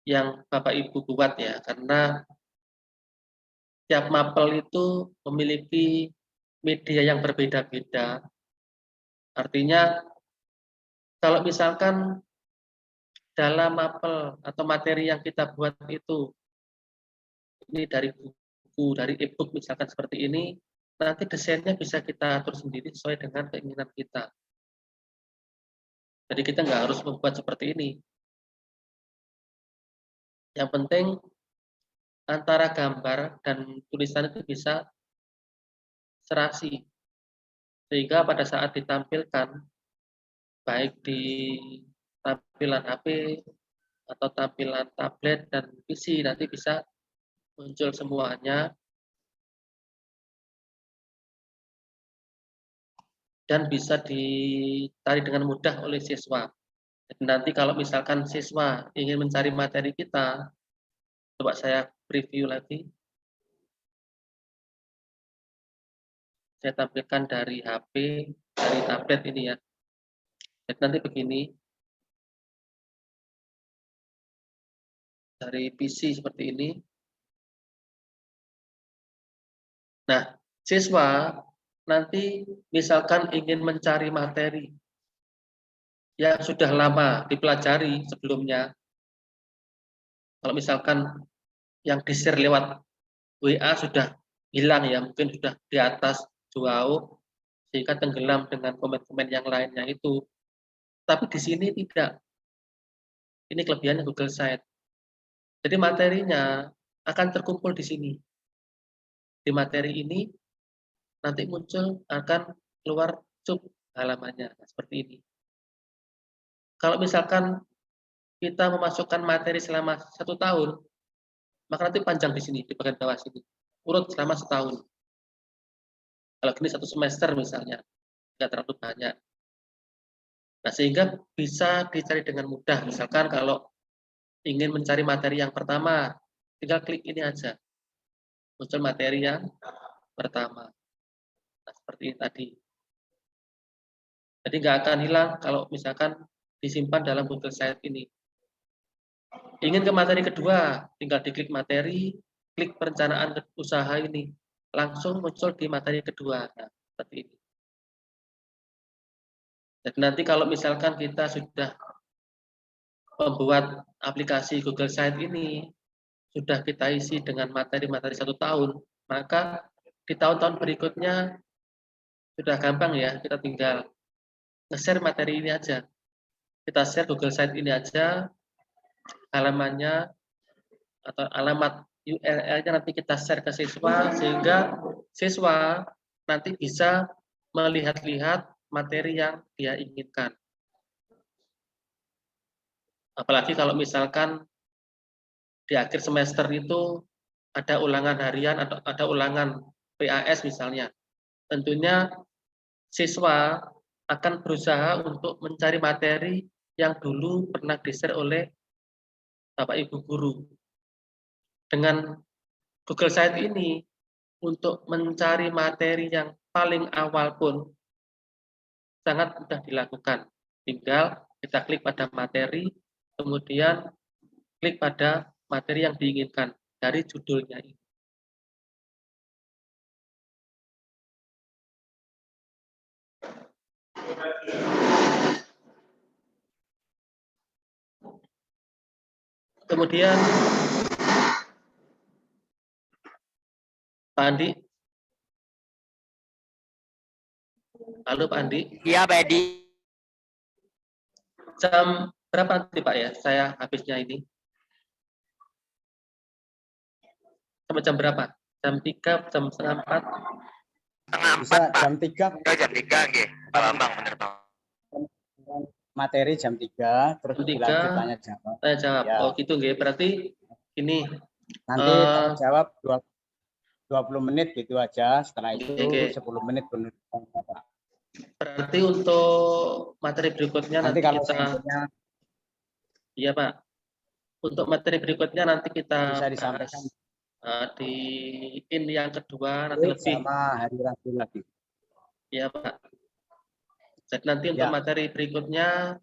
yang Bapak Ibu buat ya, karena tiap mapel itu memiliki media yang berbeda-beda. Artinya kalau misalkan dalam mapel atau materi yang kita buat itu ini dari buku, dari e-book misalkan seperti ini, nanti desainnya bisa kita atur sendiri sesuai dengan keinginan kita. Jadi kita nggak harus membuat seperti ini. Yang penting antara gambar dan tulisan itu bisa serasi. Sehingga pada saat ditampilkan, baik di tampilan HP atau tampilan tablet dan PC, nanti bisa muncul semuanya dan bisa ditarik dengan mudah oleh siswa. Jadi nanti kalau misalkan siswa ingin mencari materi kita, coba saya preview lagi. Saya tampilkan dari HP, dari tablet ini ya. Jadi nanti begini. Dari PC seperti ini. Nah, siswa nanti misalkan ingin mencari materi yang sudah lama dipelajari sebelumnya. Kalau misalkan yang di-share lewat WA sudah hilang ya, mungkin sudah di atas jauh, sehingga tenggelam dengan komen-komen yang lainnya itu. Tapi di sini tidak. Ini kelebihannya Google Site. Jadi materinya akan terkumpul di sini. Di materi ini nanti muncul akan keluar sub halamannya seperti ini. Kalau misalkan kita memasukkan materi selama 1 tahun, maka nanti panjang di sini di bagian bawah sini, urut selama setahun. Kalau gini 1 semester misalnya, nggak terlalu banyak. Nah, sehingga bisa dicari dengan mudah. Misalkan kalau ingin mencari materi yang pertama, tinggal klik ini aja. Muncul materi yang pertama. Nah, seperti ini tadi. Jadi nggak akan hilang kalau misalkan disimpan dalam Google Site ini. Ingin ke materi kedua, tinggal diklik materi, klik perencanaan usaha ini. Langsung muncul di materi kedua. Nah, seperti ini. Jadi nanti kalau misalkan kita sudah membuat aplikasi Google Site ini, sudah kita isi dengan materi-materi 1 tahun, maka di tahun-tahun berikutnya sudah gampang ya, kita tinggal nge-share materi ini aja. Kita share Google Site ini aja, halamannya atau alamat URL-nya nanti kita share ke siswa, sehingga siswa nanti bisa melihat-lihat materi yang dia inginkan. Apalagi kalau misalkan di akhir semester itu ada ulangan harian atau ada ulangan PAS misalnya. Tentunya siswa akan berusaha untuk mencari materi yang dulu pernah di-share oleh Bapak Ibu guru. Dengan Google Site ini, untuk mencari materi yang paling awal pun sangat mudah dilakukan. Tinggal kita klik pada materi, kemudian klik pada materi yang diinginkan dari judulnya ini. Kemudian Pak Andi. Halo Pak Andi. Iya, Pak Edi. Jam berapa nanti Pak ya? Saya habisnya ini. Sampai jam berapa? Jam 3, jam setengah 4? Setengah 4, Bisa Pak. jam 3. Oh, jam 3, nggih. Pak Bambang, bener, Pak. Materi jam 3, terus Jam 3, dilanjut tanya jawab. tanya jawab. Ya. Oh gitu nggih. Berarti ini Nanti tanya jawab 20 menit gitu aja, setelah itu 10 menit penelitian Bapak. Berarti untuk materi berikutnya nanti kalau kita sampelnya iya Pak. Untuk materi berikutnya nanti kita bisa disampaikan di ini yang kedua nanti lebih sama hari Rabu lagi. ya Pak. Jadi nanti untuk Ya. materi berikutnya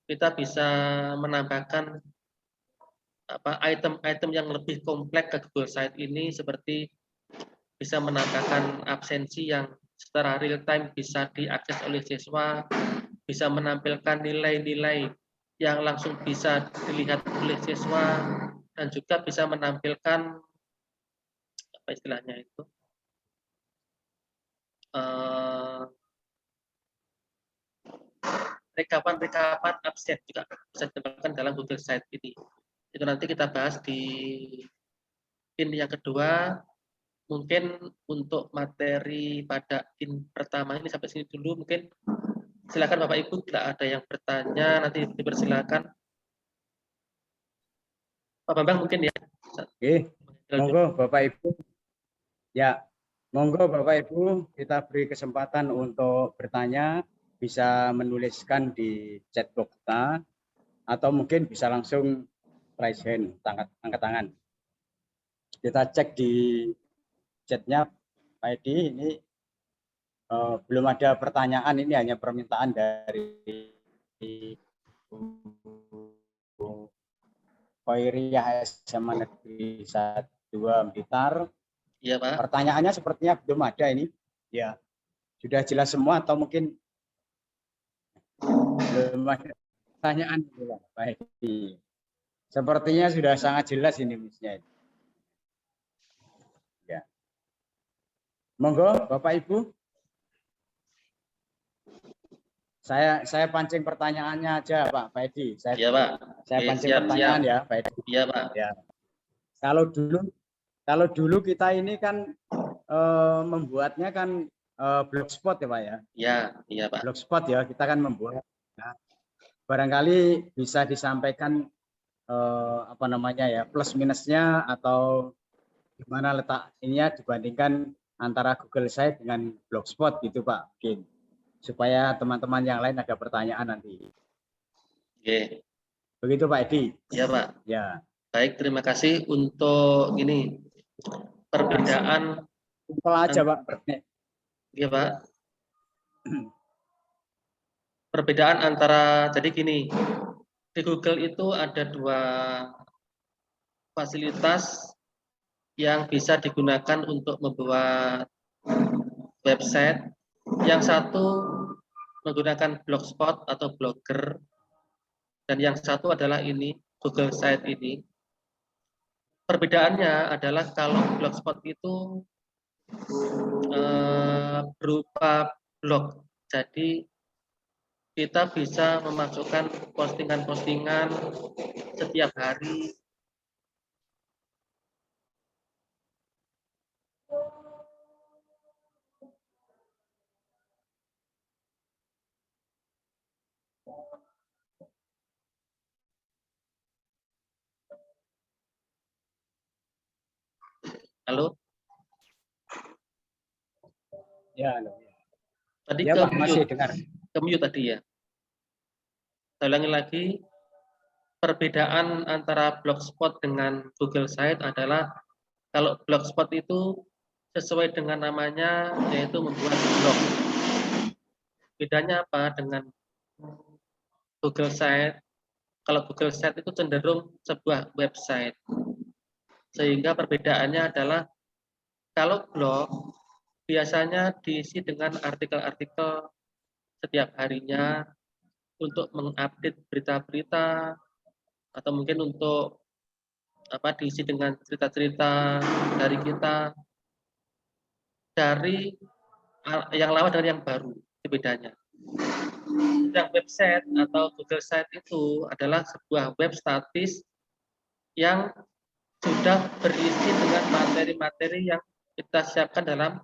kita bisa menambahkan item-item yang lebih kompleks ke Google Site ini, seperti bisa menambahkan absensi yang secara real time bisa diakses oleh siswa, bisa menampilkan nilai-nilai yang langsung bisa dilihat oleh siswa, dan juga bisa menampilkan apa istilahnya itu rekapan absen juga bisa ditambahkan dalam Google Site ini. Itu nanti kita bahas di yang kedua. Mungkin untuk materi pada pertama ini sampai sini dulu. Mungkin silakan Bapak Ibu, bila ada yang bertanya nanti dipersilakan. Pak Bambang mungkin ya. Oke, monggo Bapak Ibu. Ya, monggo Bapak Ibu, kita beri kesempatan untuk bertanya, bisa menuliskan di chat box kita, atau mungkin bisa langsung raise hand, angkat tangan. Kita cek di chatnya Pak Edi, ini belum ada pertanyaan, ini hanya permintaan dari Koiriah SMA Negeri 1 Blitar. Iya, Pak. Pertanyaannya sepertinya belum ada ini. Ya, sudah jelas semua atau mungkin belum ada pertanyaan? Baik. Sepertinya sudah sangat jelas ini misalnya. Ya. Monggo Bapak Ibu. Saya pancing pertanyaannya aja Pak Edi. Iya, Pak. Saya Oke, pancing siap, pertanyaan siap. ya Pak Edi. Iya, Pak. Ya. Kalau dulu kita ini kan membuatnya kan blogspot ya Pak ya. Iya, iya, Pak. Blogspot ya, kita kan membuat. Nah, barangkali bisa disampaikan apa namanya ya, plus minusnya atau gimana letak ininya dibandingkan antara Google Site dengan Blogspot gitu Pak, mungkin supaya teman-teman yang lain ada pertanyaan nanti. Oke. Begitu Pak Edi. Iya, Pak. Ya. Baik, terima kasih untuk ini perbedaan. Simpel aja Pak. Iya, Pak. Perbedaan antara, jadi gini, di Google itu ada 2 fasilitas yang bisa digunakan untuk membuat website. Yang satu menggunakan Blogspot atau Blogger, dan yang satu adalah ini, Google Site ini. Perbedaannya adalah kalau Blogspot itu berupa blog, jadi kita bisa memasukkan postingan-postingan setiap hari. Halo? Ya, halo. Tadi Ya Pak, masih dengar. Ke-mute tadi ya. Saya ulangi lagi, perbedaan antara Blogspot dengan Google Site adalah kalau Blogspot itu sesuai dengan namanya, yaitu membuat blog. Bedanya apa dengan Google Site? Kalau Google Site itu cenderung sebuah website. Sehingga perbedaannya adalah kalau blog biasanya diisi dengan artikel-artikel setiap harinya untuk mengupdate berita-berita, atau mungkin untuk diisi dengan cerita-cerita dari kita, dari yang lama dengan yang baru, itu bedanya. Yang website atau Google Site itu adalah sebuah web statis yang sudah berisi dengan materi-materi yang kita siapkan dalam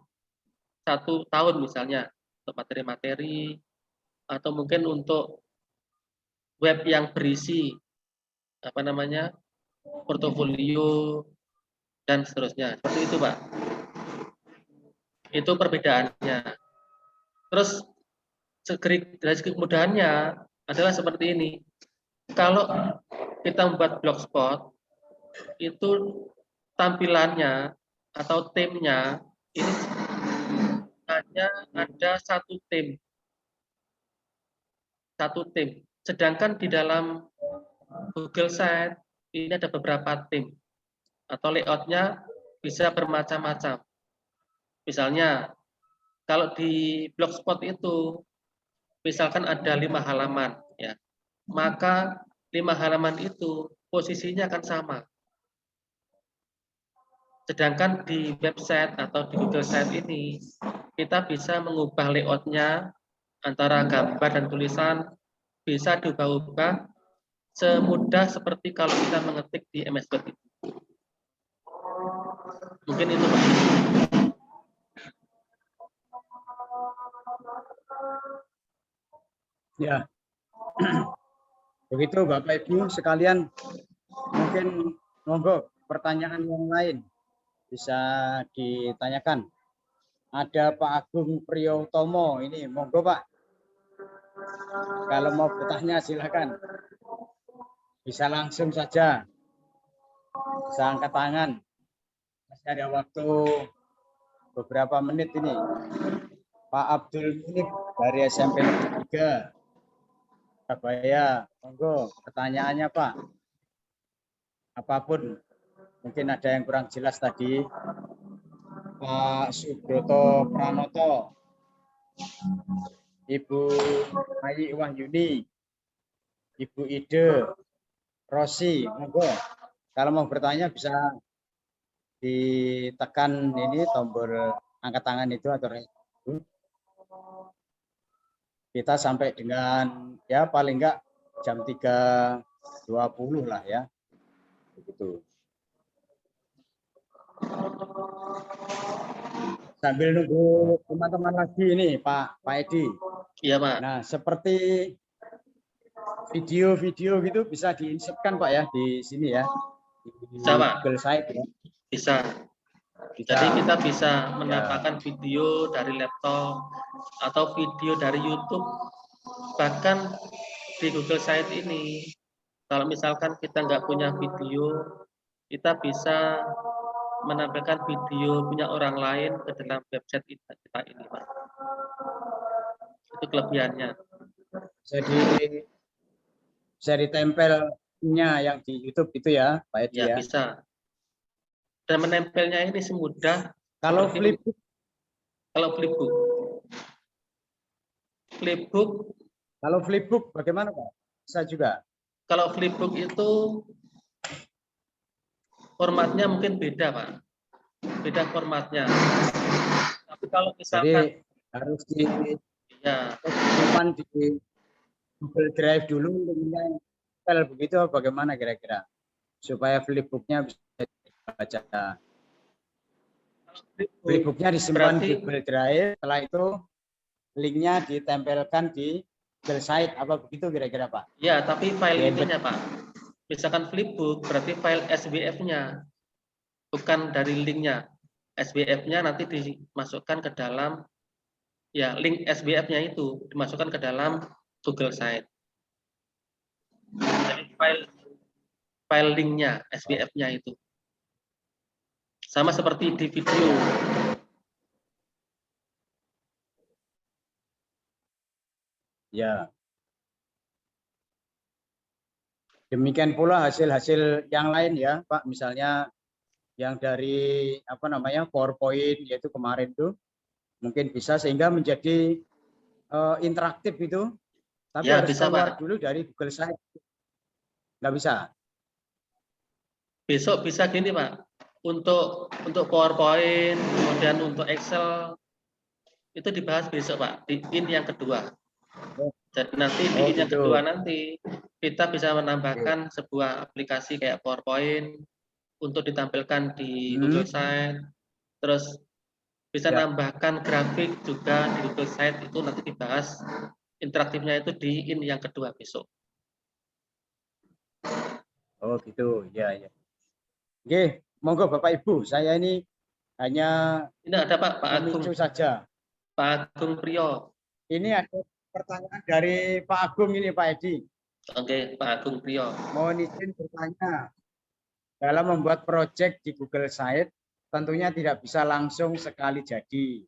1 tahun misalnya, untuk materi-materi, atau mungkin untuk web yang berisi portofolio dan seterusnya. Seperti itu, Pak. Itu perbedaannya. Terus dari segi kemudahannya adalah seperti ini. Kalau kita membuat blogspot, itu tampilannya atau theme-nya ini hanya ada satu theme. Sedangkan di dalam Google Site ini ada beberapa theme atau layout-nya bisa bermacam-macam. Misalnya, kalau di Blogspot itu, misalkan ada 5 halaman, ya, maka 5 halaman itu posisinya akan sama. Sedangkan di website atau di Google Site ini, kita bisa mengubah layout-nya antara gambar dan tulisan, bisa diubah-ubah semudah seperti kalau kita mengetik di MS Word itu. Mungkin itu Pak. Ya. Begitu Bapak Ibu sekalian, mungkin monggo pertanyaan yang lain bisa ditanyakan. Ada Pak Agung Priyotomo ini, monggo Pak. Kalau mau bertanya silakan. Bisa langsung saja. Bisa angkat tangan. Masih ada waktu beberapa menit ini. Pak Abdul Munib dari SMP Negeri 3 Surabaya. Monggo pertanyaannya Pak. Apapun, mungkin ada yang kurang jelas tadi. Pak Subroto Pranoto, Ibu Ayi Wahyuni, Ibu Ide, Rosi, monggo. Kalau mau bertanya bisa ditekan ini tombol angkat tangan itu atau kita sampai dengan ya paling enggak jam 3.20 lah ya. Begitu. Sambil nunggu teman-teman lagi ini Pak Edi. Iya, Pak. Nah, seperti video-video gitu bisa diinsipkan Pak ya di sini ya. Di Bisa, Pak. Google Site ya. Bisa. Bisa. Jadi kita bisa menampilkan video dari laptop atau video dari YouTube. Bahkan di Google Site ini, kalau misalkan kita nggak punya video, kita bisa menampilkan video punya orang lain ke dalam website kita ini, Pak. Itu kelebihannya. Jadi bisa ditempelnya yang di YouTube itu ya, Pak Edi Ya, ya. bisa. Dan menempelnya ini semudah. Kalau flipbook, kalau flipbook bagaimana Pak? Bisa juga. Kalau flipbook itu formatnya mungkin beda, Pak. Beda formatnya. Tapi kalau misalkan Jadi harus disimpan ya, di Google Drive dulu, linknya begitu bagaimana kira-kira supaya flipbooknya bisa dibaca. Flipbooknya disimpan di Google Drive, setelah itu linknya ditempelkan di Google Site, apa begitu kira-kira Pak? Ya, tapi file ininya Pak. Misalkan flipbook berarti file SBF-nya, bukan dari linknya. SBF-nya nanti dimasukkan ke dalam, ya link SBF-nya itu dimasukkan ke dalam Google Site. Jadi file linknya, SBF-nya itu. Sama seperti di video. Ya. Demikian pula hasil-hasil yang lain ya, Pak. Misalnya yang dari apa namanya PowerPoint yaitu kemarin tuh mungkin bisa sehingga menjadi interaktif itu. Tapi Ya, harus bisa, keluar Pak. dulu dari Google Site. Nggak bisa. Besok bisa gini, Pak. Untuk PowerPoint, kemudian untuk Excel itu dibahas besok, Pak. Di yang kedua. Jadi nanti di yang gitu. kedua nanti kita bisa menambahkan sebuah aplikasi kayak PowerPoint untuk ditampilkan di Google Site. Terus bisa nambahkan grafik juga di Google Site, itu nanti dibahas interaktifnya itu di yang kedua besok. Oh gitu, ya ya. Oke, monggo Bapak Ibu, saya ini hanya Ini ada Pak Agung saja. Pak Agung Priyo. Ini ada pertanyaan dari Pak Agung ini Pak Edi. Oke, Pak Agung Priyo. Mohon izin bertanya. Dalam membuat proyek di Google Site, tentunya tidak bisa langsung sekali jadi.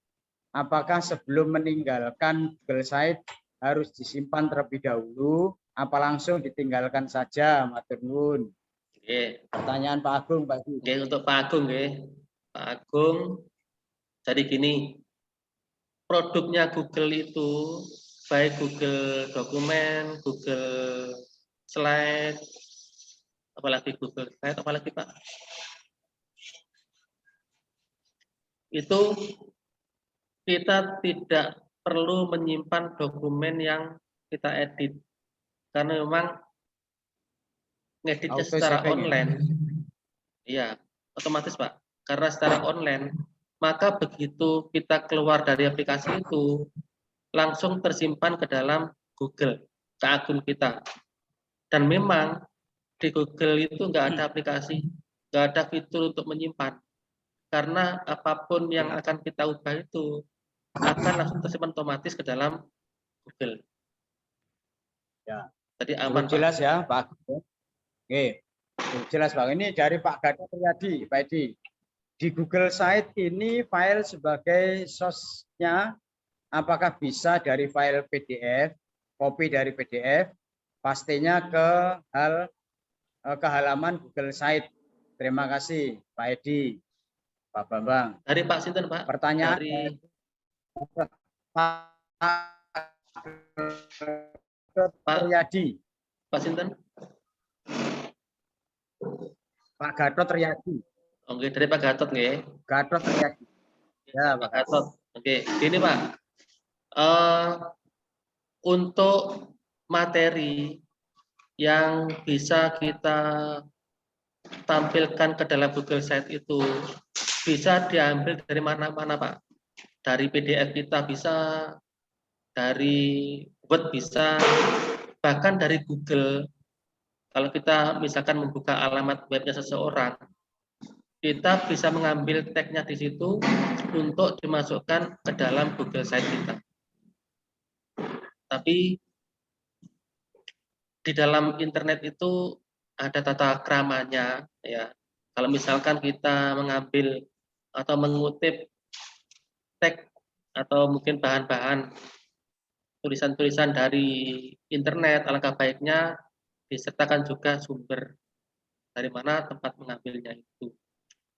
Apakah sebelum meninggalkan Google Site harus disimpan terlebih dahulu, apa langsung ditinggalkan saja, matur nuwun. Oke. Pertanyaan Pak Agung, Pak Agung. Oke, untuk Pak Agung, Pak Agung. Jadi gini, produknya Google itu baik Google Dokumen, Google Slide, apalagi Google Slide, apalagi Pak? Itu kita tidak perlu menyimpan dokumen yang kita edit, karena memang ngeditnya secara online. Iya, otomatis Pak. Karena secara online, maka begitu kita keluar dari aplikasi itu, langsung tersimpan ke dalam Google, ke akun kita. Dan memang di Google itu nggak ada aplikasi, nggak ada fitur untuk menyimpan. Karena apapun yang akan kita ubah itu akan langsung tersimpan otomatis ke dalam Google. Ya. Jadi aman, jelas Pak. Ya, Pak. Oke, jelas Pak. Ini dari Pak Gadot Riyadi, Pak Edi. Di Google Site ini file sebagai source-nya apakah bisa dari file PDF, copy dari PDF, pastinya ke halaman Google Site. Terima kasih Pak Edi, Pak Bambang. Dari Pak Sinten, Pak. Pertanyaan Dari Pak Pak Riyadi. Pak Sinten. Pak Gatot Riyadi. Oke, dari Pak Gatot nggih. Gatot Riyadi. Ya, Pak Pak Gatot. Oke, ini Pak. Untuk materi yang bisa kita tampilkan ke dalam Google Site itu bisa diambil dari mana-mana, Pak. Dari PDF kita bisa, dari Word bisa, bahkan dari Google. Kalau kita misalkan membuka alamat webnya seseorang, kita bisa mengambil tag-nya di situ untuk dimasukkan ke dalam Google Site kita. Tapi di dalam internet itu ada tata keramanya, ya. Kalau misalkan kita mengambil atau mengutip teks atau mungkin bahan-bahan tulisan-tulisan dari internet, alangkah baiknya disertakan juga sumber dari mana tempat mengambilnya itu.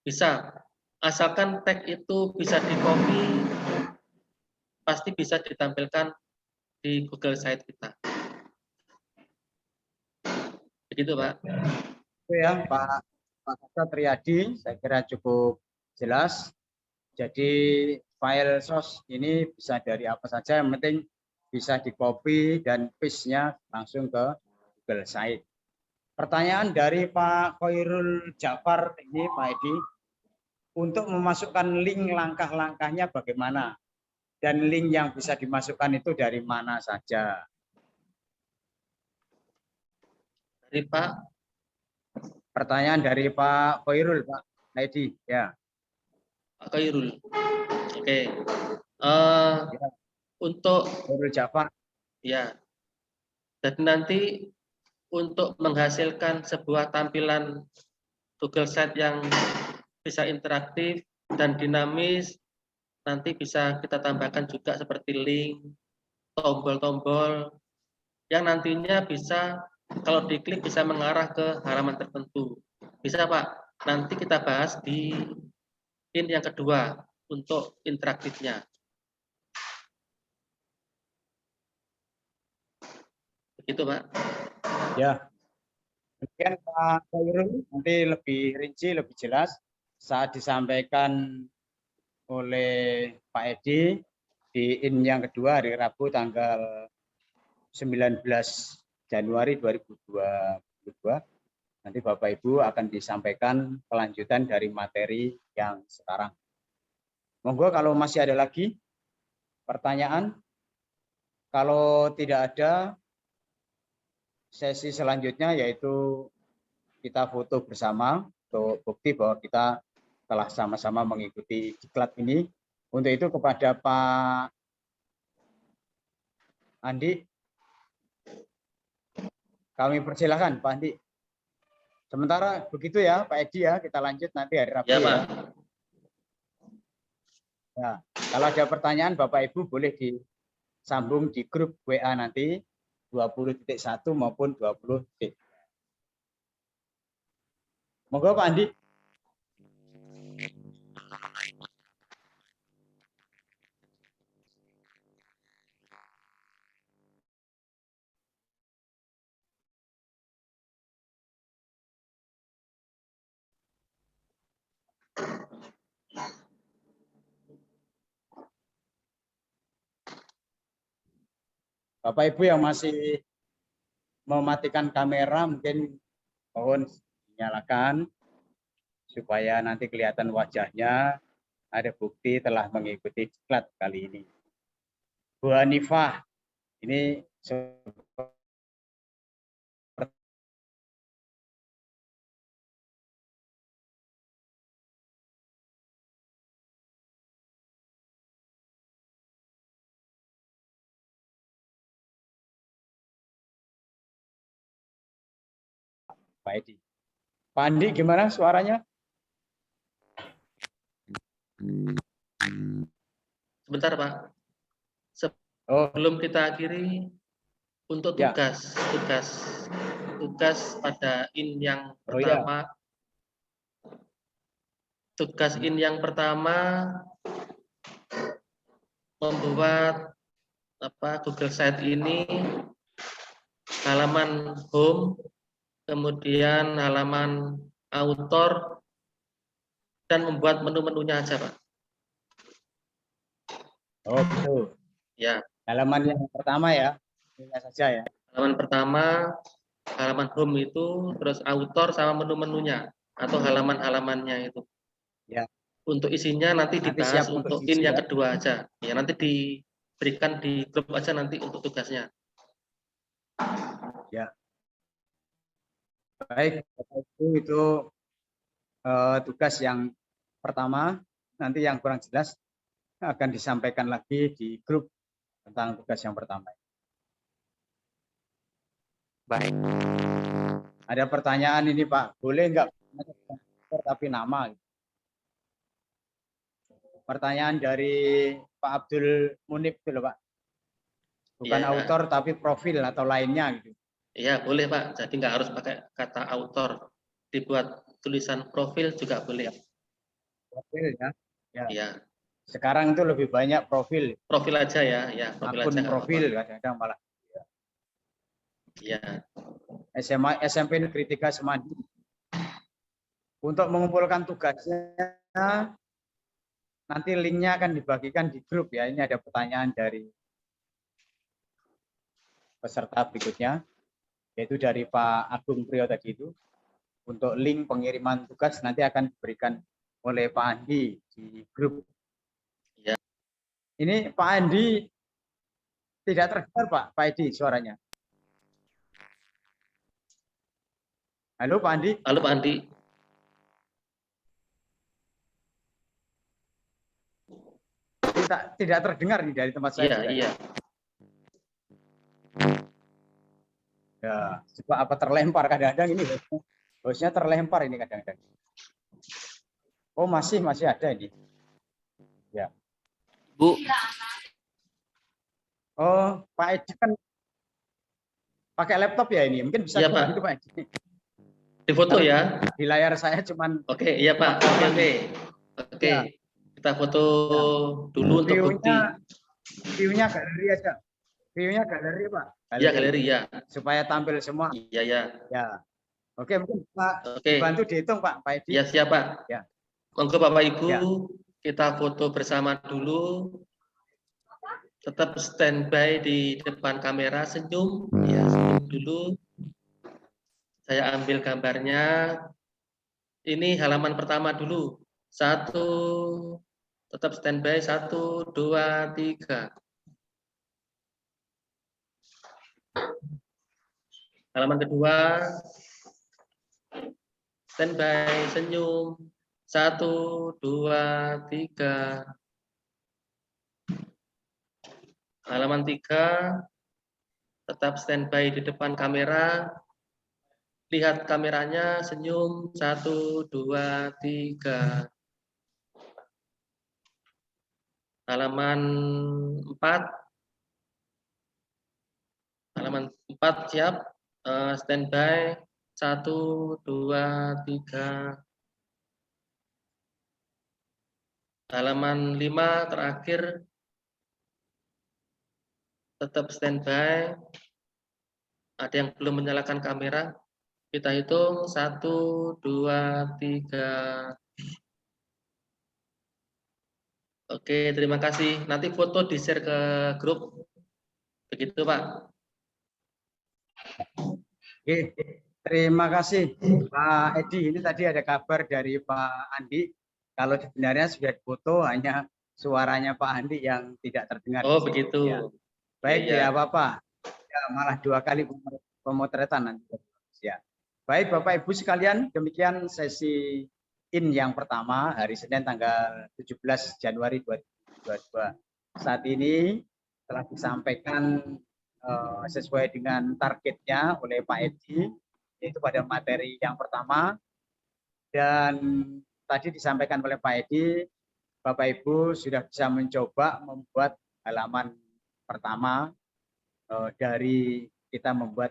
Bisa, asalkan teks itu bisa di-copy, pasti bisa ditampilkan di Google Site kita. Begitu, Pak. Itu ya Pak Gatot Riyadi, saya kira cukup jelas. Jadi file source ini bisa dari apa saja, yang penting bisa di-copy dan paste-nya langsung ke Google Site. Pertanyaan dari Pak Khairul Jafar ini, Pak Edi, untuk memasukkan link langkah-langkahnya bagaimana? Dan link yang bisa dimasukkan itu dari mana saja? Dari Pak. Pertanyaan dari Pak Khairul, Pak Edi, ya. Pak Khairul. Oke. Untuk Khairul Jafar. ya, jadi nanti untuk menghasilkan sebuah tampilan Google Site yang bisa interaktif dan dinamis, nanti bisa kita tambahkan juga seperti link, tombol-tombol, yang nantinya bisa kalau diklik bisa mengarah ke halaman tertentu. Bisa Pak, nanti kita bahas di yang kedua untuk interaktifnya. Begitu Pak. Ya. Kemudian Pak Khairul nanti lebih rinci, lebih jelas saat disampaikan oleh Pak Edi di yang kedua hari Rabu tanggal 19 Januari 2022. Nanti Bapak Ibu akan disampaikan kelanjutan dari materi yang sekarang. Monggo kalau masih ada lagi pertanyaan. Kalau tidak ada, sesi selanjutnya yaitu kita foto bersama untuk bukti bahwa kita telah sama-sama mengikuti diklat ini. Untuk itu kepada Pak Andi, kami persilahkan Pak Andi. Sementara begitu ya Pak Edi ya, kita lanjut nanti hari Rabu ya. Pak. Ya, kalau ada pertanyaan Bapak Ibu boleh disambung di grup WA nanti 20.1 maupun 20. Monggo Pak Andi. Bapak Ibu yang masih mematikan kamera mungkin mohon dinyalakan supaya nanti kelihatan wajahnya, ada bukti telah mengikuti diklat kali ini. Bu Hanifah, ini Pak Edi. Pak Andi gimana suaranya? Sebentar Pak. Oh, Belum kita akhiri untuk ya. tugas pada in yang Oh ya. pertama. Tugas in yang pertama membuat Google Site ini halaman home, kemudian halaman author, dan membuat menu-menunya aja, Pak. Oh, gitu. Ya, Halaman yang pertama ya. Ini saja ya. halaman pertama, halaman home itu, terus author sama menu-menunya atau halaman-halamannya itu. Ya. Untuk isinya nanti Nanti dibahas siap untuk untuk in diisi yang ya. kedua aja. Ya, nanti diberikan di grup aja nanti untuk tugasnya. Ya. Baik, Bapak Ibu, itu tugas yang pertama. Nanti yang kurang jelas akan disampaikan lagi di grup tentang tugas yang pertama. Baik. Ada pertanyaan ini Pak, boleh nggak tapi nama? Pertanyaan dari Pak Abdul Munib itu loh Pak. Bukan Ya, autor tapi profil atau lainnya gitu. ya boleh Pak. Jadi nggak harus pakai kata autor. Dibuat tulisan profil juga boleh. Profil ya. Ya. Ya, Sekarang itu lebih banyak profil. profil aja ya. Ya, profil Akun aja nggak profil apa-apa. kadang-kadang malah. Ya, SMA SMP Negeri 3 Semandi. Untuk mengumpulkan tugasnya nanti linknya akan dibagikan di grup ya. Ini ada pertanyaan dari peserta berikutnya, yaitu dari Pak Agung Priyo tadi itu. Untuk link pengiriman tugas nanti akan diberikan oleh Pak Andi di grup. ya. Ini Pak Andi tidak terdengar Pak Edi suaranya. Halo Pak Andi. Halo Pak Andi. Tidak terdengar nih dari tempat saya. Iya, juga. iya. Ya, coba apa terlempar kadang-kadang ini hostnya terlempar ini kadang-kadang. Oh masih ada ini. Ya. Bu. Oh Pak Edi kan pakai laptop ya ini, mungkin bisa Iya, coba Pak. itu Pak Edi. Di foto ya. Di layar saya cuman. Oke, iya Pak. Oke. Ya. Kita foto Ya. dulu untuk bukti. View-nya galeri aja. View-nya galeri Pak. Iya, galeri ya. Supaya tampil semua. Iya, ya. Ya. Oke, mungkin Pak bantu dihitung Pak Edi. Ya, siap Pak. Ya. Monggo Bapak Ibu, Ya. kita foto bersama dulu. Tetap standby di depan kamera, senyum. Ya, senyum dulu. Saya ambil gambarnya. Ini halaman pertama dulu. 1, tetap standby. 1, 2, 3. Halaman kedua. Standby, senyum. 1, 2, 3. Halaman 3, tetap standby di depan kamera. Lihat kameranya, senyum. 1, 2, 3. Halaman 4. Halaman 4 siap. Standby. 1, 2, 3. Halaman 5 terakhir. Tetap standby. Ada yang belum menyalakan kamera. Kita hitung 1, 2, 3. Oke, terima kasih. Nanti foto di-share ke grup. Begitu, Pak. Oke, terima kasih Pak Edi. Ini tadi ada kabar dari Pak Andi. Kalau sebenarnya sudah foto, hanya suaranya Pak Andi yang tidak terdengar. Oh, begitu. Ya. Baik, ya, ya Bapak. Ya, malah 2 kali pemotretan nanti. Ya. Baik Bapak Ibu sekalian, demikian sesi in yang pertama hari Senin tanggal 17 Januari 2022. Saat ini telah disampaikan sesuai dengan targetnya oleh Pak Edi, yaitu pada materi yang pertama. Dan tadi disampaikan oleh Pak Edi, Bapak Ibu sudah bisa mencoba membuat halaman pertama dari kita membuat